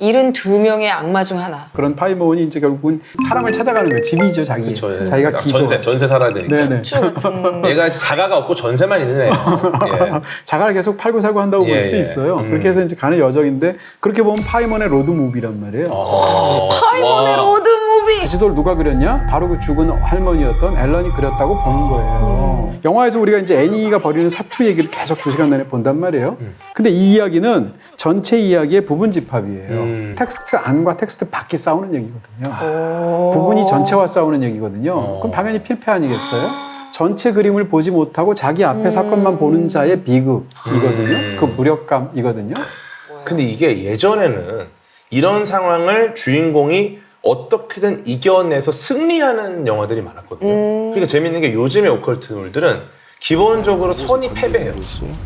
72명의 악마 중 하나. 그런 파이몬이 이제 결국은 사람을 찾아가는 거예요. 집이죠, 자기. 그쵸, 예. 자기가 기도. 전세 살아야 되니까. 네네. 주 같은. 얘가 자가가 없고 전세만 있는 애예요. 예. 자가를 계속 팔고 사고 한다고 볼 수도 있어요. 그렇게 해서 이제 가는 여정인데 그렇게 보면 파이몬의 로드 무비란 말이에요. 파이몬의 로드 무비. 지도를 누가 그렸냐? 바로 그 죽은 할머니였던 앨런이 그렸다고 보는 거예요. 영화에서 우리가 이제 애니가 벌이는 사투 얘기를 계속 2시간 내내 본단 말이에요. 근데 이 이야기는 전체 이야기의 부분 집합이에요. 텍스트 안과 텍스트 밖이 싸우는 얘기거든요. 부분이 전체와 싸우는 얘기거든요. 그럼 당연히 필패 아니겠어요? 전체 그림을 보지 못하고 자기 앞에 사건만 보는 자의 비극이거든요. 그 무력감이거든요. 근데 이게 예전에는 이런 상황을 주인공이 어떻게든 이겨내서 승리하는 영화들이 많았거든요. 그러니까 재밌는 게 요즘의 오컬트물들은 기본적으로 선이 패배해요.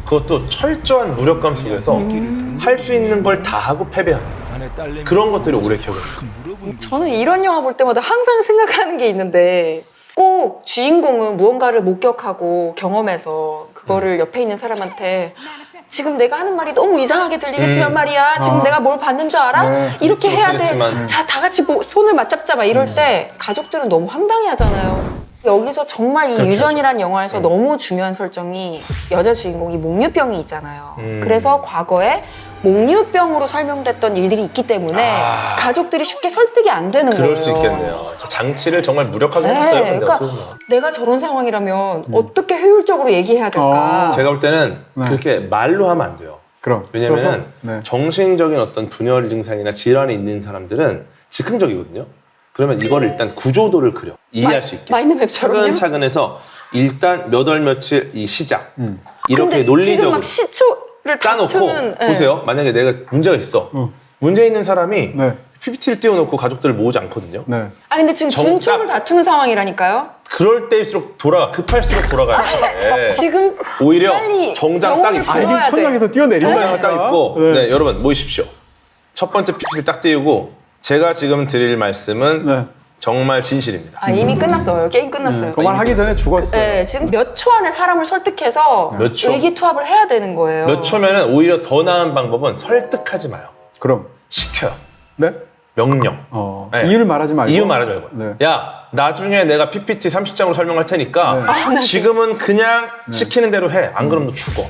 그것도 철저한 무력감 속에서 할 수 있는 걸 다 하고 패배합니다. 그런 것들이 오래 기억에 남아요. 저는 이런 영화 볼 때마다 항상 생각하는 게 있는데 꼭 주인공은 무언가를 목격하고 경험해서 그거를 옆에 있는 사람한테 지금 내가 하는 말이 너무 이상하게 들리겠지만 말이야. 지금 내가 뭘 봤는 줄 알아? 네. 이렇게 해야 돼. 못하겠지만. 자, 다 같이 손을 맞잡자 막 이럴 때 가족들은 너무 황당해 하잖아요. 여기서 정말 이 유전이란 영화에서 너무 중요한 설정이 여자 주인공이 목류병이 있잖아요. 그래서 과거에 목류병으로 설명됐던 일들이 있기 때문에 가족들이 쉽게 설득이 안 되는 거예요. 그럴 수 있겠네요. 장치를 정말 무력하게 네, 했어요. 근데 그러니까 어떻게 보면. 내가 저런 상황이라면 어떻게 효율적으로 얘기해야 될까? 제가 볼 때는 네. 그렇게 말로 하면 안 돼요. 그럼. 왜냐면 써서, 네. 정신적인 어떤 분열 증상이나 질환이 있는 사람들은 즉흥적이거든요. 그러면 이거를 일단 구조도를 그려. 이해할 수 있게. 마인드맵처럼요? 차근차근 해서 일단 몇 월 며칠 이 시작. 이렇게 근데 지금 논리적으로 막 시초를 짜놓고 다투는 보세요. 만약에 내가 문제가 있어. 문제 있는 사람이 네. PPT를 띄워놓고 가족들을 모으지 않거든요. 네. 아 근데 지금 정답. 분초를 다투는 상황이라니까요. 그럴 때일수록 급할수록 돌아가요. 네. 지금 오히려 빨리 정장 딱 영혼을 입고 아니, 지금 들어야 돼. 천장에서 뛰어내리는 정장을 딱 입고 네. 네, 여러분 모이십시오. 첫 번째 PPT를 딱 띄우고 제가 지금 드릴 말씀은 네. 정말 진실입니다. 아 이미 끝났어요. 게임 끝났어요. 그 말 하기 전에 죽었어요. 네, 지금 몇 초 안에 사람을 설득해서 몇 초? 의기투합을 해야 되는 거예요. 몇 초면은 오히려 더 나은 방법은 설득하지 마요. 그럼. 시켜요. 네? 명령. 네. 이유를 말하지 말고. 이유 말하지 말고. 네. 야, 나중에 내가 PPT 30장으로 설명할 테니까 네. 지금은 그냥 시키는 대로 해. 안 그러면 너 죽어.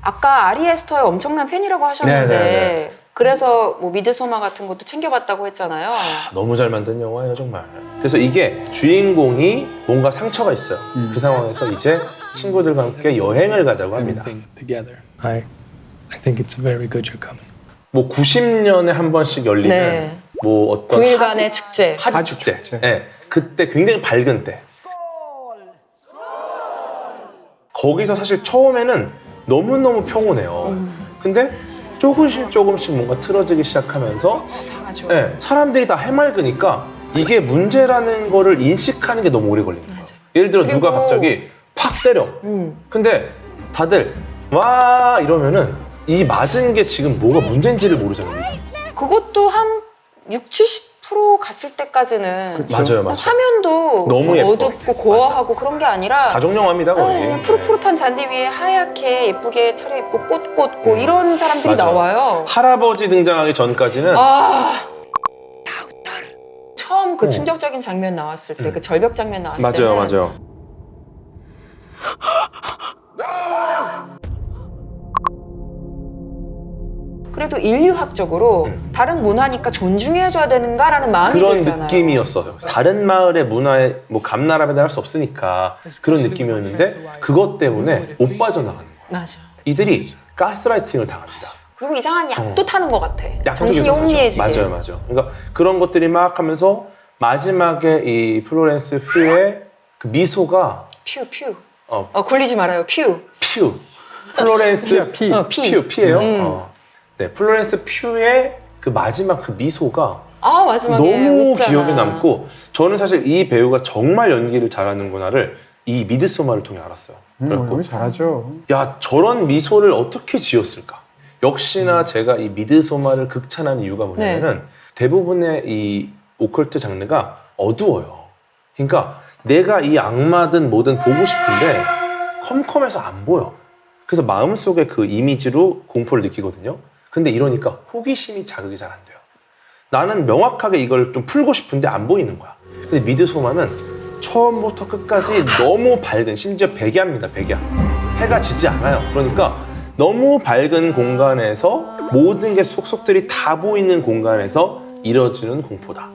아까 아리 에스터의 엄청난 팬이라고 하셨는데 네, 네, 네. 그래서 뭐 미드소마 같은 것도 챙겨봤다고 했잖아요. 너무 잘 만든 영화예요, 정말. 그래서 이게 주인공이 뭔가 상처가 있어요. 그 상황에서 이제 친구들과 함께 여행을 가자고 합니다. together. I think it's very good you're coming. 뭐 90년에 한 번씩 열리는 네. 뭐 어떤 9일간의 축제. 하지 축제. 네, 그때 굉장히 밝은 때. 거기서 사실 처음에는 너무너무 평온해요. 근데 조금씩 뭔가 틀어지기 시작하면서 수상하죠. 네, 사람들이 다 해맑으니까 이게 문제라는 거를 인식하는 게 너무 오래 걸린 거예요. 예를 들어 누가 그리고- 갑자기 팍 때려. 근데 다들 와 이러면은 이 맞은 게 지금 뭐가 문제인지를 모르잖아요. 그것도 한 60-70% 갔을 때까지는 맞아요. 화면도 너무 예뻐. 어둡고 고어하고 그런 게 아니라 가족 영화입니다 거의. 그냥 푸릇푸릇한 잔디 위에 하얗게 예쁘게 차려입고 꽃 꽂고 이런 사람들이 맞아. 나와요. 할아버지 등장하기 전까지는 처음 그 충격적인 장면 나왔을 때, 그 절벽 장면 나왔을 때는 맞아요. 그래도 인류학적으로 다른 문화니까 존중해줘야 되는가라는 마음이 그런 들잖아요. 느낌이었어요. 다른 마을의 문화에 뭐 감나라 배달할 수 없으니까 그런 느낌이었는데 그것 때문에 못 빠져나가는 거예요. 맞아. 이들이 가스라이팅을 당합니다. 그리고 이상한 약도 타는 것 같아. 약간 정신이 좀 그렇죠. 혼미해지게. 맞아요. 그러니까 그런 것들이 막 하면서 마지막에 이 플로렌스 퓨의 그 미소가 퓨. 어. 굴리지 말아요. 퓨. 퓨. 플로렌스 피. 피예요. 네, 플로렌스 퓨의 그 마지막 그 미소가 마지막에 너무 웃잖아. 기억에 남고 저는 사실 이 배우가 정말 연기를 잘하는구나를 이 미드소마를 통해 알았어요. 그래갖고 너무 잘하죠. 야 저런 미소를 어떻게 지었을까? 역시나 제가 이 미드소마를 극찬하는 이유가 뭐냐면은 대부분의 이 오컬트 장르가 어두워요. 그러니까 내가 이 악마든 뭐든 보고 싶은데 컴컴해서 안 보여. 그래서 마음속에 그 이미지로 공포를 느끼거든요. 근데 이러니까 호기심이 자극이 잘 안 돼요. 나는 명확하게 이걸 좀 풀고 싶은데 안 보이는 거야. 근데 미드소마는 처음부터 끝까지 너무 밝은, 심지어 백야입니다. 백야. 해가 지지 않아요. 그러니까 너무 밝은 공간에서 모든 게 속속들이 다 보이는 공간에서 이뤄지는 공포다.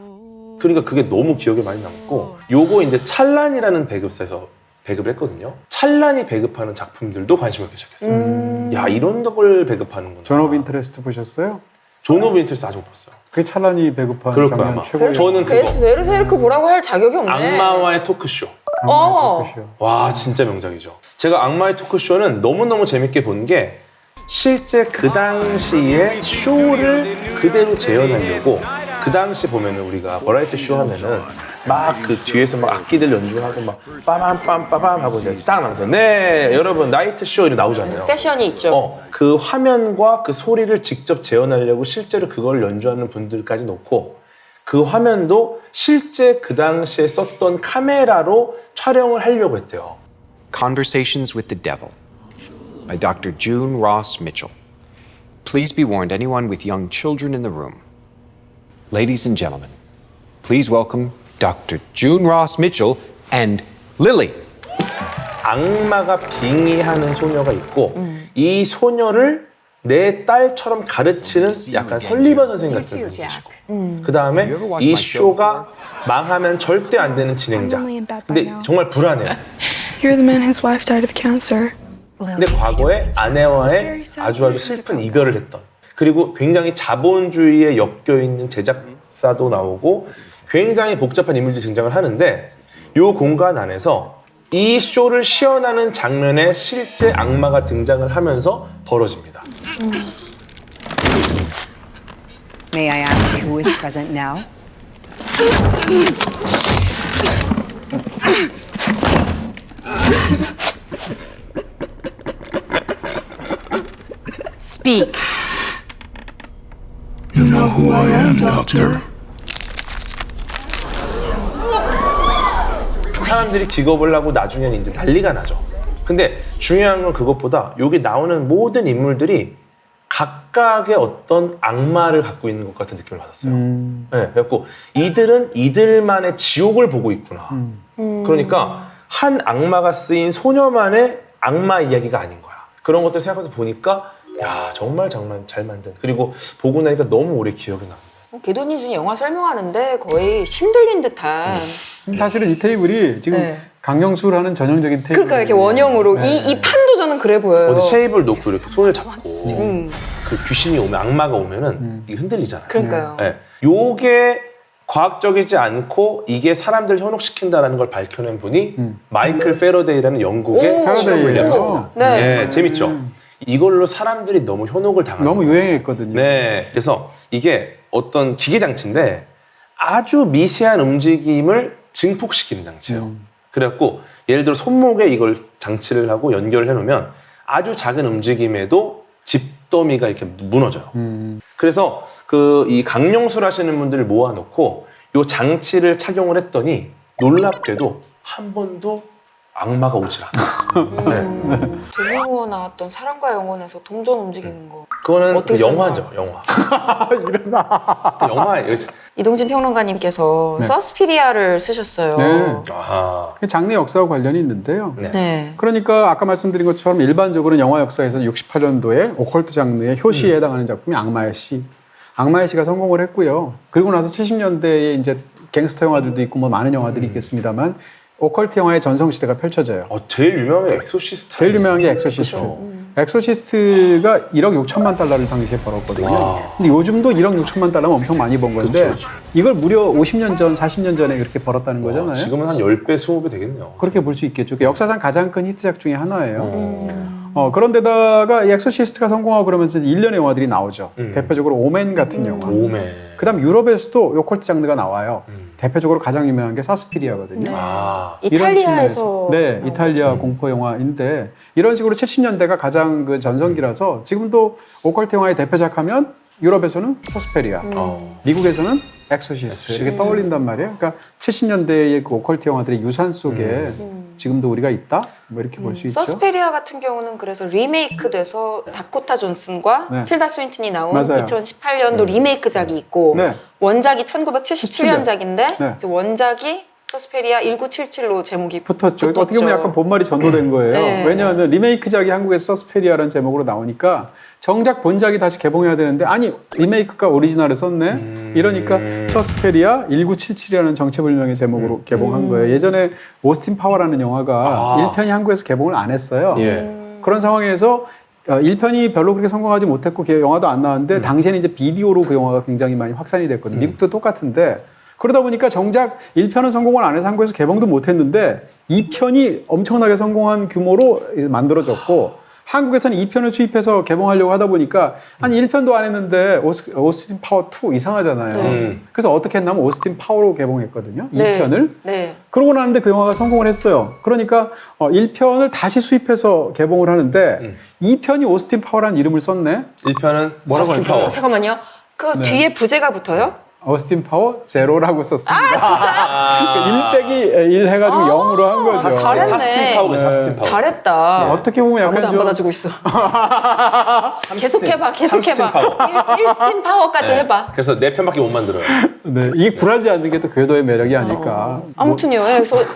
그러니까 그게 너무 기억에 많이 남고 요거 이제 찰란이라는 배급사에서 배급을 했거든요. 찰란이 배급하는 작품들도 관심을 갖기 시작했어요. 야 이런 걸 배급하는구나. 존 오브 인터레스트 보셨어요? 존 오브 인터레스트 아직 못 봤어요. 그게 찰란이 배급한 그럴 거야, 장면 아마. 최고예요. 저는 그거 베르세르크 보라고 할 자격이 없네. 악마와의 토크쇼. 그것이요. 와 진짜 명작이죠. 제가 악마의 토크쇼는 너무너무 재밌게 본 게 실제 그 당시의 쇼를 그대로 재현하려고 그 당시 보면은 우리가 버라이어티 쇼 하면은 막 그 뒤에서 막 악기들 연주하고 막 빠밤빰빠밤 하고 이제 딱 나오죠. 네 여러분 나이트 쇼 이렇게 나오잖아요. 세션이 있죠. 그 화면과 그 소리를 직접 재현하려고 실제로 그걸 연주하는 분들까지 놓고 그 화면도 실제 그 당시에 썼던 카메라로 촬영을 하려고 했대요. Conversations with the Devil by Dr. June Ross Mitchell. Please be warned, anyone with young children in the room. Ladies and gentlemen, please welcome Dr. June Ross Mitchell and Lily. 악마가 빙의하는 소녀가 있고 이 소녀를 내 딸처럼 가르치는 약간 설리반 선생님 같은 분이시고 그 다음에 이 쇼가 망하면 절대 안 되는 진행자. 근데 정말 불안해요. You're the man whose wife died of cancer. 근데 과거에 아내와의 아주 슬픈 이별을 했던 그리고 굉장히 자본주의에 엮여있는 제작사도 나오고 굉장히 복잡한 인물들이 등장을 하는데 이 공간 안에서 이 쇼를 시연하는 장면에 실제 악마가 등장을 하면서 벌어집니다. May I ask who is present now? Speak. You know who I am, Doctor. 사람들이 기겁을 하고 나중에는 이제 난리가 나죠. 근데 중요한 건 그것보다 여기 나오는 모든 인물들이 각각의 어떤 악마를 갖고 있는 것 같은 느낌을 받았어요. 네, 그래갖고 이들은 이들만의 지옥을 보고 있구나. 그러니까 한 악마가 쓰인 소녀만의 악마 이야기가 아닌 거야. 그런 것들 생각해서 보니까 야 정말 잘 만든. 그리고 보고 나니까 너무 오래 기억이 나. 개돈이 준 영화 설명하는데 거의 신들린 듯한. 사실은 이 테이블이 지금 네. 강영수라는 전형적인 테이블. 그러니까 이렇게 원형으로 네. 이 판도 저는 그래 보여요. 어디 쉐입을 놓고 이렇게 손을 잡고 음. 그 귀신이 오면 악마가 오면은 이게 흔들리잖아요. 그러니까요. 네. 요게 과학적이지 않고 이게 사람들 현혹시킨다라는 걸 밝혀낸 분이 마이클 페러데이라는 영국의 오, 실험 물리학자입니다. 네. 네, 재밌죠. 이걸로 사람들이 너무 현혹을 당하는 너무 거예요. 유행했거든요. 네, 그래서 이게 어떤 기계 장치인데 아주 미세한 움직임을 증폭시키는 장치예요. 그래갖고 예를 들어 손목에 이걸 장치를 하고 연결을 해놓으면 아주 작은 움직임에도 집더미가 이렇게 무너져요. 그래서 그 이 강령술 하시는 분들을 모아놓고 이 장치를 착용을 했더니 놀랍게도 한 번도 악마가 오질 않아. 네. 데미모어 나왔던 사랑과 영혼에서 동전 움직이는 거. 그거는 어떻게 영화죠, 영화. 그 영화. 이동진 평론가님께서 네. 서스피리아를 쓰셨어요. 네. 아, 장르 역사와 관련이 있는데요. 네. 네. 그러니까 아까 말씀드린 것처럼 일반적으로 영화 역사에서는 68년도에 오컬트 장르의 효시에 해당하는 작품이 악마의 시. 악마의 시가 성공을 했고요. 그리고 나서 70년대에 이제 갱스터 영화들도 있고 뭐 많은 영화들이 있겠습니다만 오컬트 영화의 전성시대가 펼쳐져요. 제일 유명한 게 엑소시스트. 제일 유명한 게 엑소시스트. 엑소시스트가 1억 6천만 달러를 당시에 벌었거든요. 와. 근데 요즘도 1억 6천만 달러면 엄청 많이 번 건데 그렇죠. 이걸 무려 50년 전, 40년 전에 그렇게 벌었다는 거잖아요. 지금은 한 10배, 20배 되겠네요. 그렇게 볼 수 있겠죠. 역사상 가장 큰 히트작 중에 하나예요. 그런데다가 이 엑소시스트가 성공하고 그러면서 1년의 영화들이 나오죠. 대표적으로 오멘 같은 영화. 오메. 그다음 유럽에서도 오컬트 장르가 나와요. 대표적으로 가장 유명한 게 사스피리아거든요. 아, 이런 이탈리아에서 측면에서. 네, 이탈리아 공포 영화인데 이런 식으로 70년대가 가장 그 전성기라서 지금도 오컬트 영화의 대표작 하면 유럽에서는 서스페리아, 미국에서는 엑소시스트 이렇게 떠올린단 말이에요. 그러니까 70년대의 그 오컬트 영화들의 유산 속에 지금도 우리가 있다? 뭐 이렇게 볼 수 있죠. 서스페리아 같은 경우는 그래서 리메이크돼서 다코타 존슨과 네. 틸다 스윈튼이 나온 맞아요. 2018년도 리메이크작이 있고 네. 원작이 1977년작인데 네. 원작이 서스페리아 1977로 제목이 붙었죠. 그러니까 어떻게 보면 약간 본말이 전도된 거예요. 네. 왜냐하면 리메이크작이 한국에서 서스페리아라는 제목으로 나오니까 정작 본작이 다시 개봉해야 되는데 아니 리메이크가 오리지널을 썼네. 이러니까 서스페리아 1977이라는 정체불명의 제목으로 개봉한 거예요. 예전에 오스틴 파워라는 영화가 1편이 한국에서 개봉을 안 했어요. 예. 그런 상황에서 1편이 별로 그렇게 성공하지 못했고 영화도 안 나왔는데 당시에는 이제 비디오로 그 영화가 굉장히 많이 확산이 됐거든요. 미국도 똑같은데 그러다 보니까 정작 1편은 성공을 안 해서 한국에서 개봉도 못했는데 2편이 엄청나게 성공한 규모로 만들어졌고 한국에서는 2편을 수입해서 개봉하려고 하다 보니까 아니 1편도 안 했는데 오스틴 파워 2 이상하잖아요. 그래서 어떻게 했냐면 오스틴 파워로 개봉했거든요. 2편을. 네. 그러고 나는데 그 영화가 성공을 했어요. 그러니까 1편을 다시 수입해서 개봉을 하는데 2편이 오스틴 파워라는 이름을 썼네. 1편은 뭐라고 서스틴 할까요? 파워. 잠깐만요. 그 뒤에 부제가 붙어요? 오스틴 파워 제로라고 썼습니다. 아, 1 해가지고 0으로 한 거죠. 잘했네. 사스틴 파워네, 사스틴 파워. 잘했다. 어떻게 보면 약간 아무도 안 좀 받아주고 있어. 계속해봐, 삼스틴 계속해봐. 파워. 1스팀 파워까지 네. 해봐. 그래서 4편밖에 못 만들어요. 네, 이게 굴하지 않는 게 또 궤도의 매력이 아닐까. 아무튼요.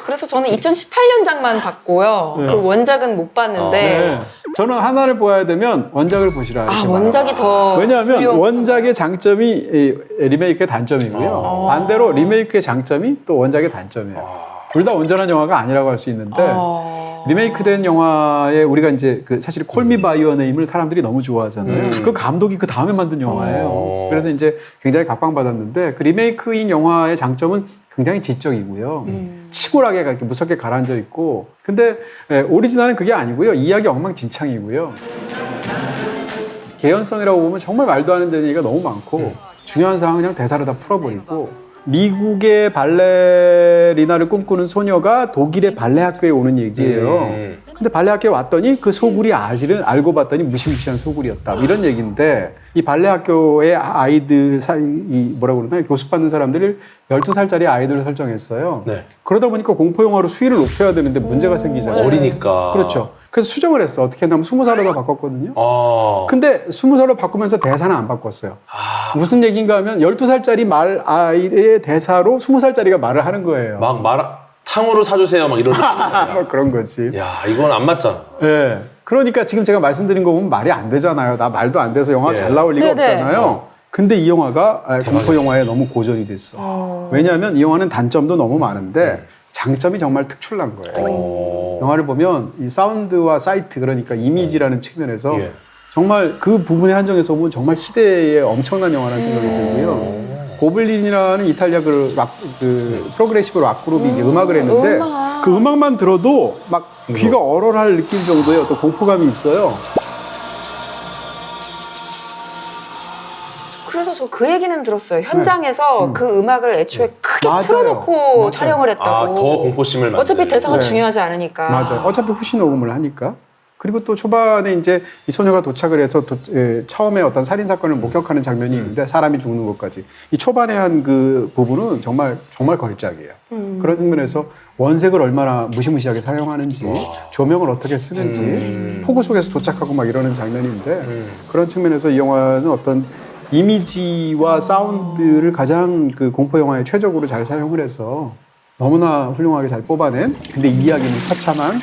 그래서 저는 2018년작만 봤고요. 그 원작은 못 봤는데. 네. 저는 하나를 보아야 되면 원작을 보시라. 이렇게 원작이 더. 왜냐하면 훌륭하구나. 원작의 장점이 이 리메이크의 단점이고요. 반대로 리메이크의 장점이 또 원작의 단점이에요. 둘 다 온전한 영화가 아니라고 할 수 있는데 리메이크된 영화에 우리가 이제 그 사실 콜미 바이 유어 네임을 사람들이 너무 좋아하잖아요. 그 감독이 그 다음에 만든 영화예요. 그래서 이제 굉장히 각광받았는데 그 리메이크인 영화의 장점은 굉장히 지적이고요. 치골하게 이렇게 무섭게 가라앉아 있고 근데 오리지널은 그게 아니고요. 이야기 엉망진창이고요. 개연성이라고 보면 정말 말도 안 되는 얘기가 너무 많고 중요한 상황은 그냥 대사를 다 풀어버리고 미국의 발레리나를 꿈꾸는 소녀가 독일의 발레 학교에 오는 얘기예요. 근데 발레 학교에 왔더니 그 소굴이 아실은 알고 봤더니 무시무시한 소굴이었다. 이런 얘기인데 이 발레 학교의 아이들 사이 뭐라고 그러나 교습받는 사람들을 12살짜리 아이들을 설정했어요. 네. 그러다 보니까 공포 영화로 수위를 높여야 되는데 문제가 생기잖아요. 어리니까. 그렇죠. 그래서 수정을 했어. 어떻게 했냐면 20살로 다 바꿨거든요. 아. 근데 20살로 바꾸면서 대사는 안 바꿨어요. 무슨 얘기인가 하면 12살짜리 아이의 대사로 20살짜리가 말을 하는 거예요. 막 탕후루 사주세요 막 이런 뭐 그런 거지. 야 이건 안 맞잖아. 예. 그러니까 지금 제가 말씀드린 거 보면 말이 안 되잖아요. 나 말도 안 돼서 영화 예. 잘 나올 리가 네네. 없잖아요. 근데 이 영화가 공포 영화에 너무 고전이 됐어. 왜냐하면 이 영화는 단점도 너무 많은데 장점이 정말 특출난 거예요. 영화를 보면 이 사운드와 사이트 그러니까 이미지라는 측면에서 예. 정말 그 부분에 한정해서 보면 정말 시대의 엄청난 영화라는 생각이 들고요. 고블린이라는 이탈리아 그 프로그레시브 락 그룹이 이제 음악을 했는데 그 음악만 들어도 막 귀가 얼얼할 느낌 정도의 어떤 공포감이 있어요. 그래서 저 그 얘기는 들었어요. 현장에서 그 음악을 애초에 크게 맞아요. 틀어놓고 맞아요. 촬영을 했다고. 아, 더 공포심을 만드는. 어차피 대사가 네. 중요하지 않으니까. 맞아요. 어차피 후시 녹음을 하니까. 그리고 또 초반에 이제 이 소녀가 도착을 해서 처음에 어떤 살인 사건을 목격하는 장면이 있는데 사람이 죽는 것까지 이 초반에 한 그 부분은 정말 걸작이에요. 그런 측면에서 원색을 얼마나 무시무시하게 사용하는지 조명을 어떻게 쓰는지 폭우 속에서 도착하고 막 이러는 장면인데 그런 측면에서 이 영화는 어떤 이미지와 사운드를 가장 그 공포 영화에 최적으로 잘 사용을 해서 너무나 훌륭하게 잘 뽑아낸 근데 이야기는 처참한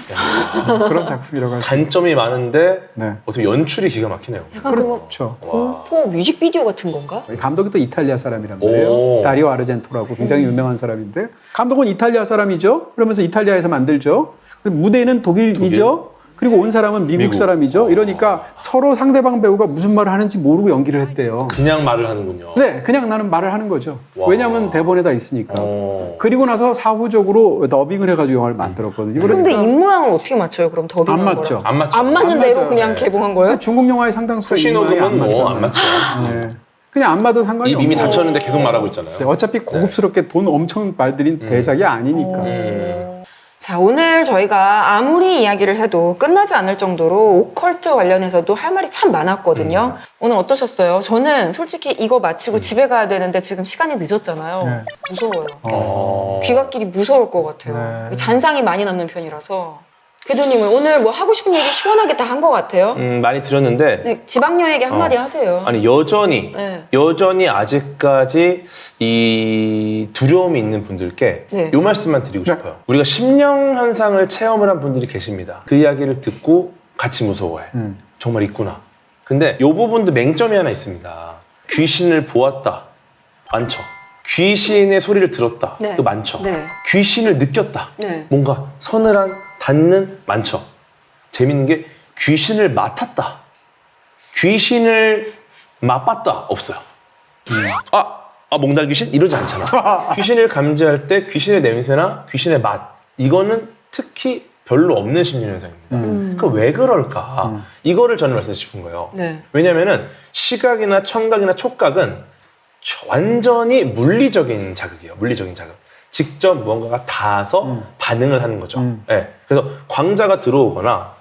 그런 작품이라고 할 수 있어요. 단점이 많은데 네. 어떻게 연출이 기가 막히네요. 약간 그 그렇죠. 공포 뮤직비디오 같은 건가? 감독이 또 이탈리아 사람이란 말이에요. 오. 다리오 아르젠토라고 굉장히 유명한 사람인데 감독은 이탈리아 사람이죠. 그러면서 이탈리아에서 만들죠. 무대는 독일이죠. 그리고 온 사람은 미국 사람이죠. 이러니까 서로 상대방 배우가 무슨 말을 하는지 모르고 연기를 했대요. 그냥 말을 하는군요. 네, 그냥 나는 말을 하는 거죠. 와. 왜냐하면 대본에 다 있으니까. 그리고 나서 사후적으로 더빙을 해가지고 영화를 만들었거든요. 근데 그러니까 입모양을 어떻게 맞춰요? 그럼 더빙한 안 거랑? 맞죠. 안 맞죠. 안 맞는 안 대로 맞아요. 그냥 네. 개봉한 거예요? 중국 영화의 상당수가 후시 입모양이 녹음은 뭐 맞잖아요. 안 맞죠. 네. 그냥 안 맞아도 상관이 입 이미 없고. 다쳤는데 계속 말하고 있잖아요. 네, 어차피 고급스럽게 돈 엄청 말들인 대작이 아니니까. 자, 오늘 저희가 아무리 이야기를 해도 끝나지 않을 정도로 오컬트 관련해서도 할 말이 참 많았거든요. 오늘 어떠셨어요? 저는 솔직히 이거 마치고 집에 가야 되는데 지금 시간이 늦었잖아요. 네. 무서워요. 귀갓길이 무서울 것 같아요. 네. 잔상이 많이 남는 편이라서. 궤도님은 오늘 뭐 하고 싶은 얘기 시원하게 다 한 것 같아요. 많이 들었는데 네, 지방여행에 한마디 하세요. 아니 여전히 네. 아직까지 이 두려움이 있는 분들께 네. 요 말씀만 드리고 싶어요. 우리가 심령 현상을 체험을 한 분들이 계십니다. 그 이야기를 듣고 같이 무서워해. 정말 있구나. 근데 요 부분도 맹점이 하나 있습니다. 귀신을 보았다. 많죠. 귀신의 소리를 들었다. 네. 그 많죠. 네. 귀신을 느꼈다. 네. 뭔가 서늘한 닿는 많죠. 재밌는 게 귀신을 맡았다. 귀신을 맛봤다. 없어요. 몽달 귀신? 이러지 않잖아. 귀신을 감지할 때 귀신의 냄새나 귀신의 맛 이거는 특히 별로 없는 심리현상입니다. 그 왜 그럴까? 이거를 저는 말씀드리고 싶은 거예요. 네. 왜냐면은 시각이나 청각이나 촉각은 완전히 물리적인 자극이에요. 물리적인 자극. 직접 무언가가 닿아서 반응을 하는 거죠. 네. 그래서 광자가 들어오거나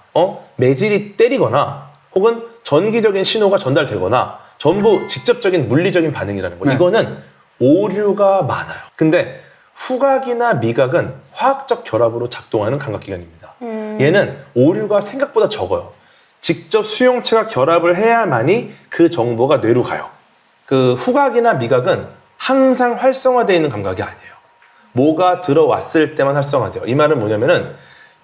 매질이 때리거나 혹은 전기적인 신호가 전달되거나 전부 직접적인 물리적인 반응이라는 거. 네. 이거는 오류가 많아요. 근데 후각이나 미각은 화학적 결합으로 작동하는 감각기관입니다. 얘는 오류가 생각보다 적어요. 직접 수용체가 결합을 해야만이 그 정보가 뇌로 가요. 그 후각이나 미각은 항상 활성화되어 있는 감각이 아니에요. 뭐가 들어왔을 때만 활성화돼요. 이 말은 뭐냐면은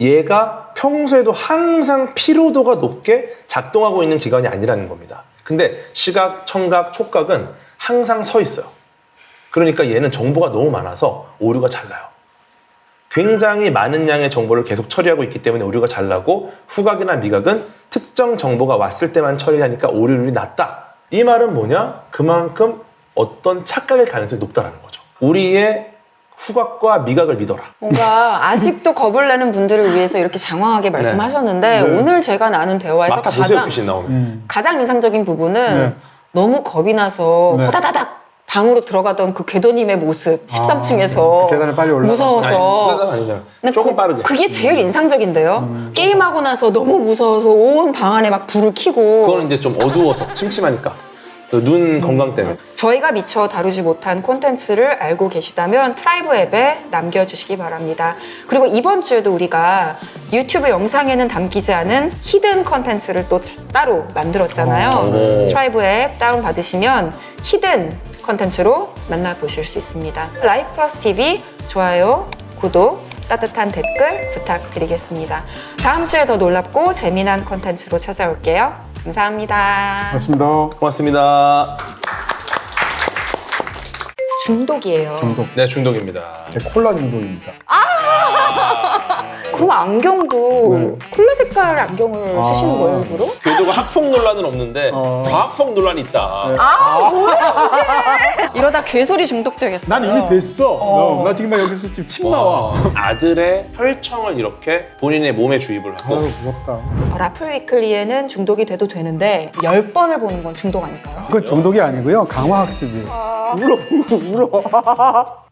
얘가 평소에도 항상 피로도가 높게 작동하고 있는 기관이 아니라는 겁니다. 근데 시각, 청각, 촉각은 항상 서 있어요. 그러니까 얘는 정보가 너무 많아서 오류가 잘 나요. 굉장히 많은 양의 정보를 계속 처리하고 있기 때문에 오류가 잘 나고 후각이나 미각은 특정 정보가 왔을 때만 처리하니까 오류율이 낮다. 이 말은 뭐냐? 그만큼 어떤 착각의 가능성이 높다는 거죠. 우리의 후각과 미각을 믿어라. 뭔가 아직도 겁을 내는 분들을 위해서 이렇게 장황하게 말씀하셨는데 오늘 제가 나눈 대화에서 맡아보세요, 귀신 나오면. 가장 인상적인 부분은 네. 너무 겁이 나서 네. 호다다닥 방으로 들어가던 그 궤도님의 모습 13층에서 그 계단을 빨리 올라가. 무서워서 후다닥 아니잖아. 근데 조금 빠르게. 그게 제일 인상적인데요. 게임하고 나서 너무 무서워서 온 방 안에 막 불을 켜고 그거는 이제 좀 어두워서 침침하니까. 그 눈 건강 때문에. 저희가 미처 다루지 못한 콘텐츠를 알고 계시다면 트라이브 앱에 남겨주시기 바랍니다. 그리고 이번 주에도 우리가 유튜브 영상에는 담기지 않은 히든 콘텐츠를 또 따로 만들었잖아요. 트라이브 앱 다운받으시면 히든 콘텐츠로 만나보실 수 있습니다. 라이프 플러스 TV 좋아요, 구독, 따뜻한 댓글 부탁드리겠습니다. 다음 주에 더 놀랍고 재미난 콘텐츠로 찾아올게요. 감사합니다. 고맙습니다. 고맙습니다. 중독이에요. 중독. 네, 중독입니다. 제 콜라 중독입니다. 그럼 안경도 네. 콜라 색깔 안경을 쓰시는 거예요, 일부러? 교도가 학폭 논란은 없는데 과학폭 논란이 있다. 이러다 괴소리 중독되겠어요. 난 이미 됐어. 나 지금 막 여기서 지금 침 나와. 아들의 혈청을 이렇게 본인의 몸에 주입을 하고 아유, 무섭다. 라플 위클리에는 중독이 돼도 되는데 10번을 보는 건 중독 아닐까요? 그건 중독이 아니고요. 강화 학습이에요. 울어.